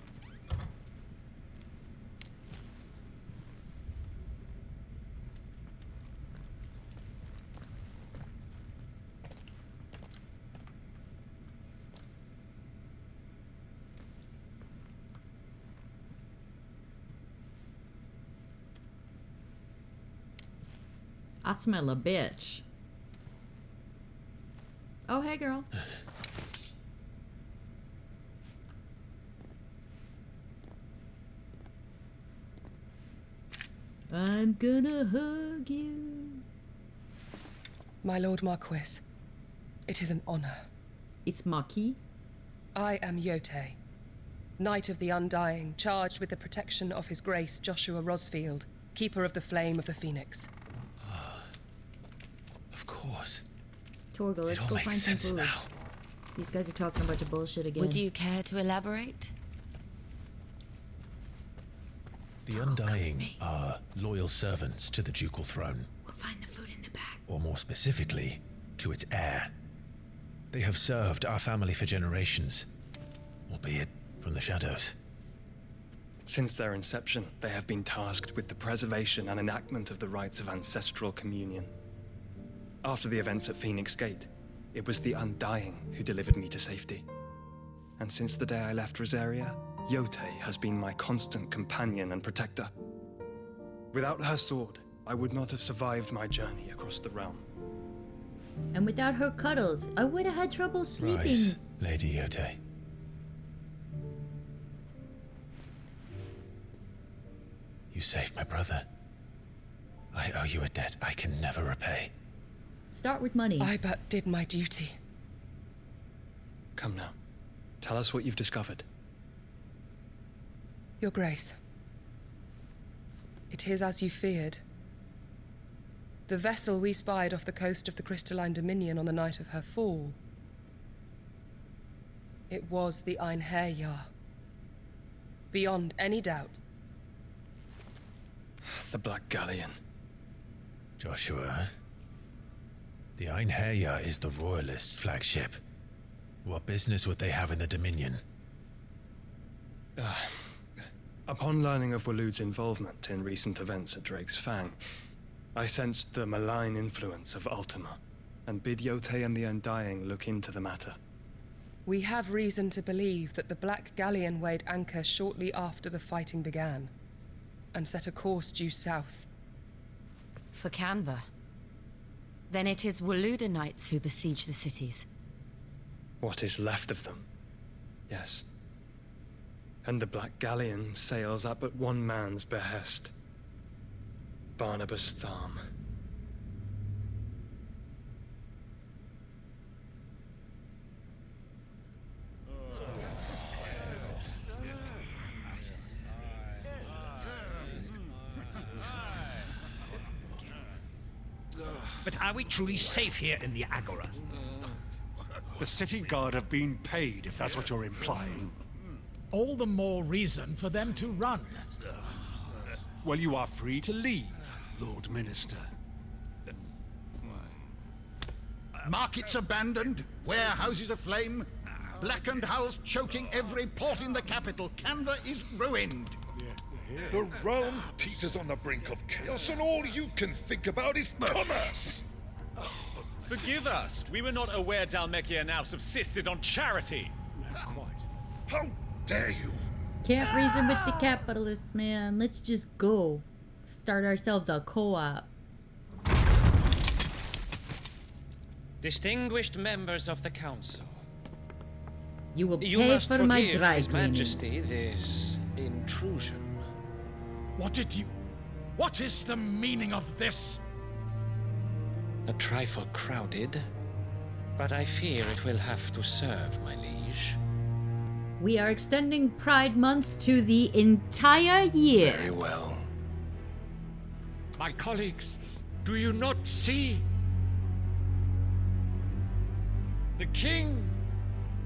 I smell a bitch. Oh, hey, girl. I'm gonna hug you. My Lord Marquis, it is an honor. It's Marquis? I am Yote, Knight of the Undying, charged with the protection of His Grace Joshua Rosfield, Keeper of the Flame of the Phoenix. Of course. Torgal, let's go find some food. Now. These guys are talking a bunch of bullshit again. Would you care to elaborate? The Undying are loyal servants to the ducal throne. We'll find the food in the back. Or more specifically, to its heir. They have served our family for generations, albeit from the shadows. Since their inception, they have been tasked with the preservation and enactment of the rites of ancestral communion. After the events at Phoenix Gate, it was the Undying who delivered me to safety. And since the day I left Rosaria, Yote has been my constant companion and protector. Without her sword, I would not have survived my journey across the realm. And without her cuddles, I would have had trouble sleeping. Rise, Lady Yote. You saved my brother. I owe you a debt I can never repay. Start with money. I but did my duty. Come now. Tell us what you've discovered. Your Grace. It is as you feared. The vessel we spied off the coast of the Crystalline Dominion on the night of her fall. It was the Einherjar. Beyond any doubt. The Black Galleon. Joshua, the Einherjar is the Royalists' flagship. What business would they have in the Dominion? Upon learning of Waloed's involvement in recent events at Drake's Fang, I sensed the malign influence of Ultima, and bid Yote and the Undying look into the matter. We have reason to believe that the Black Galleon weighed anchor shortly after the fighting began, and set a course due south. For Canva. Then it is Waloed Knights who besiege the cities. What is left of them? Yes. And the Black Galleon sails at but one man's behest. Barnabas Tharm. But are we truly safe here in the Agora? The city guard have been paid, if that's what you're implying. All the more reason for them to run. Well, you are free to leave, Lord Minister. Markets abandoned, warehouses aflame, blackened hulls choking every port in the capital. Canva is ruined. The realm teeters on the brink of chaos, and all you can think about is commerce! Forgive us. We were not aware Dhalmekia now subsisted on charity. How dare you? Can't reason with the capitalists, man. Let's just go. Start ourselves a co-op. Distinguished members of the council. You will You pay must for my forgive dry His cleaning. Majesty this intrusion. What is the meaning of this? A trifle crowded, but I fear it will have to serve, my liege. We are extending Pride Month to the entire year. Very well. My colleagues, do you not see? The king,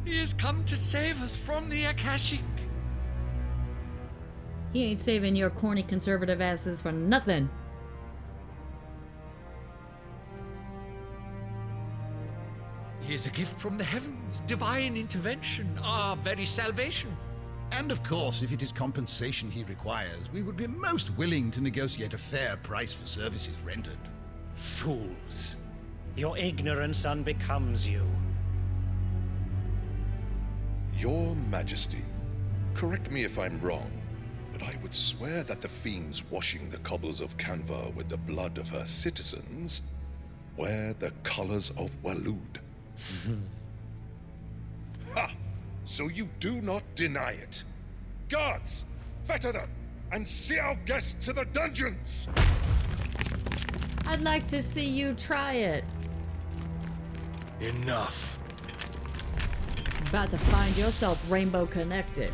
he has come to save us from the Akashic. He ain't saving your corny conservative asses for nothing. He is a gift from the heavens, divine intervention, our very salvation. And of course, if it is compensation he requires, we would be most willing to negotiate a fair price for services rendered. Fools. Your ignorance unbecomes you. Your Majesty, correct me if I'm wrong, but I would swear that the fiends washing the cobbles of Canva with the blood of her citizens wear the colors of Waloed. Ha! So you do not deny it. Guards, fetter them, and see our guests to the dungeons! I'd like to see you try it. Enough. About to find yourself rainbow connected.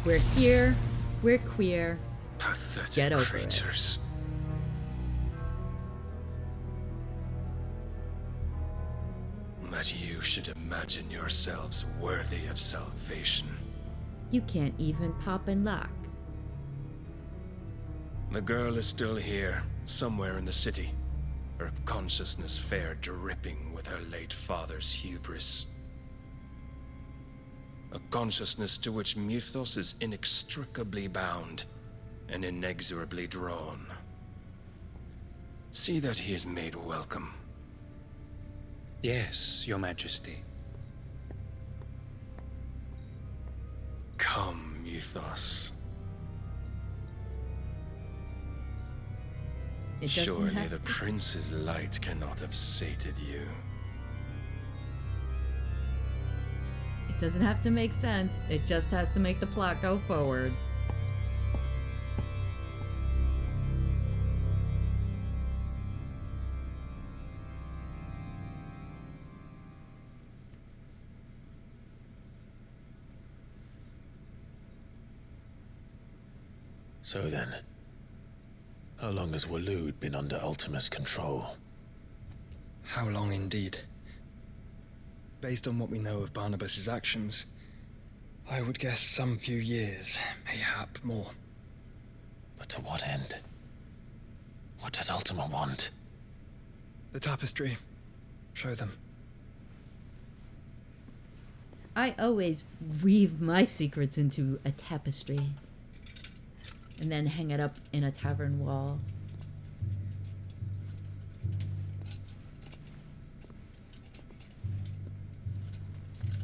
We're here. We're queer. Pathetic Get over creatures. That you should imagine yourselves worthy of salvation. You can't even pop and lock. The girl is still here, somewhere in the city. Her consciousness fair dripping with her late father's hubris. A consciousness to which Mythos is inextricably bound and inexorably drawn. See that he is made welcome. Yes, Your Majesty. Come, Mythos. Surely the prince's light cannot have sated you. It doesn't have to make sense. It just has to make the plot go forward. So then, how long has Waloed been under Ultima's control? How long indeed? Based on what we know of Barnabas's actions, I would guess some few years, mayhap more. But to what end? What does Ultima want? The tapestry. Show them. I always weave my secrets into a tapestry. And then hang it up in a tavern wall.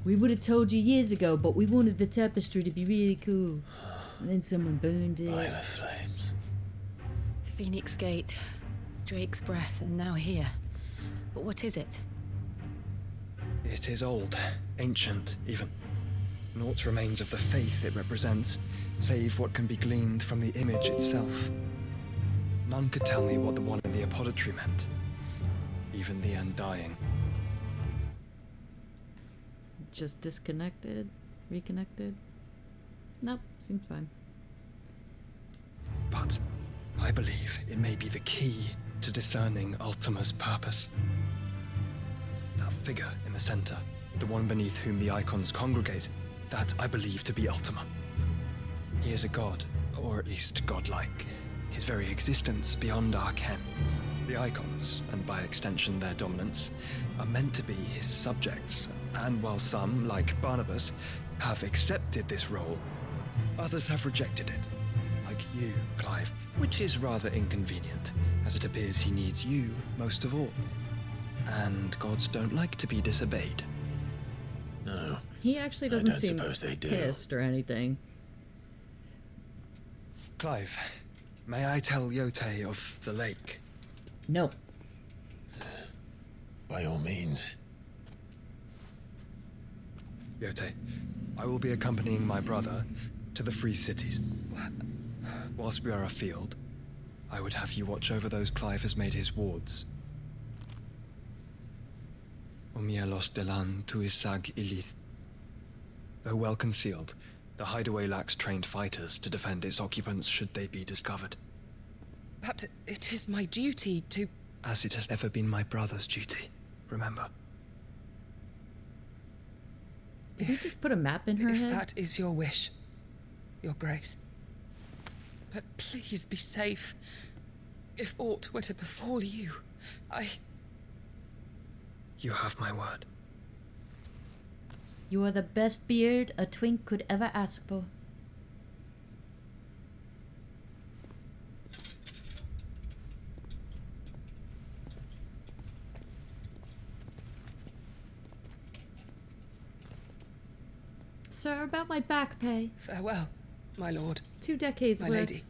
We would have told you years ago, but we wanted the tapestry to be really cool. And then someone burned it. By the flames. Phoenix Gate, Drake's Breath, and now here. But what is it? It is old, ancient, even. Naught remains of the faith it represents, save what can be gleaned from the image itself. None could tell me what the one in the apothecary meant, even the Undying. Just disconnected? Reconnected? Nope, seems fine. But I believe it may be the key to discerning Ultima's purpose. That figure in the center, the one beneath whom the icons congregate, that I believe to be Ultima. He is a god, or at least godlike. His very existence beyond our ken. The icons, and by extension their dominance, are meant to be his subjects, and while some, like Barnabas, have accepted this role, others have rejected it. Like you, Clive, which is rather inconvenient, as it appears he needs you most of all. And gods don't like to be disobeyed. No. He actually doesn't seem pissed or anything. Clive, may I tell Yote of the lake? No. By all means. Yote, I will be accompanying my brother to the Free Cities. Whilst we are afield, I would have you watch over those Clive has made his wards. Omielos delan tuisag ilith. Though well concealed, the hideaway lacks trained fighters to defend its occupants should they be discovered. But it is my duty to... As it has never been my brother's duty, remember. Did you just put a map in her head? If that is your wish, Your Grace. But please be safe. If aught were to befall you, You have my word. You are the best beard a twink could ever ask for. Sir, about my back pay. Farewell, my lord. 2 decades my worth. lady.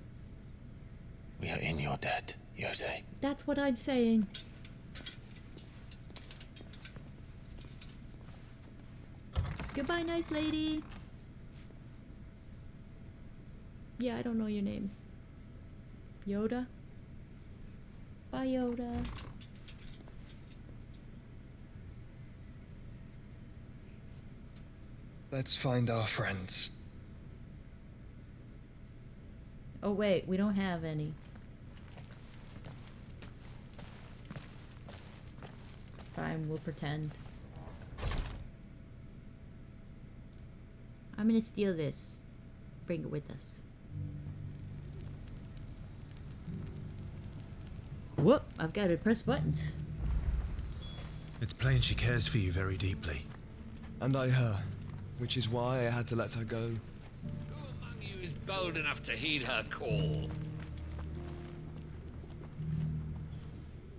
We are in your debt, Yote. That's what I'm saying. Goodbye, nice lady. Yeah, I don't know your name. Yoda? Bye, Yoda. Let's find our friends. Oh wait, we don't have any. Fine, we'll pretend. I'm gonna steal this. Bring it with us. Whoop, I've got to press buttons. It's plain she cares for you very deeply. And I her, which is why I had to let her go. Who among you is bold enough to heed her call?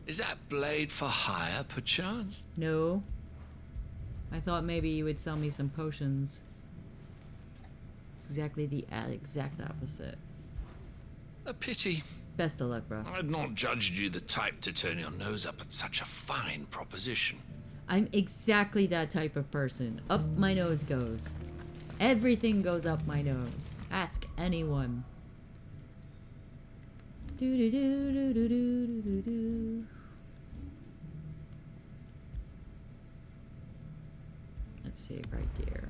Is that blade for hire, perchance? No. I thought maybe you would sell me some potions. It's exactly the exact opposite. A pity. Best of luck, bro. I'd not judged you the type to turn your nose up at such a fine proposition. I'm exactly that type of person. Up my nose goes. Everything goes up my nose. Ask anyone. Do do do do do do do do. Let's see right here.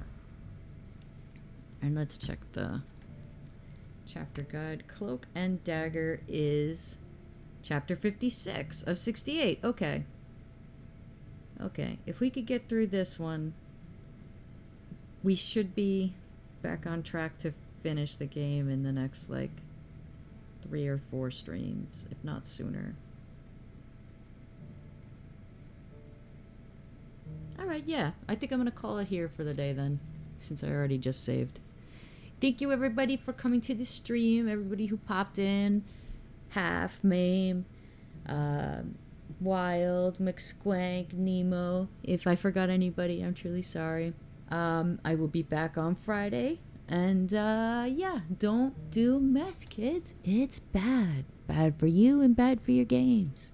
And let's check the chapter guide. Cloak and Dagger is chapter 56 of 68. Okay. Okay, if we could get through this one, we should be back on track to finish the game in the next, like, 3 or 4 streams, if not sooner. Alright, yeah. I think I'm gonna call it here for the day then, since I already just saved. Thank you everybody for coming to the stream, everybody who popped in. Half, Mame, Wild, McSquank, Nemo. If I forgot anybody, I'm truly sorry. I will be back on Friday. And, yeah, don't do meth, kids. It's bad. Bad for you and bad for your games.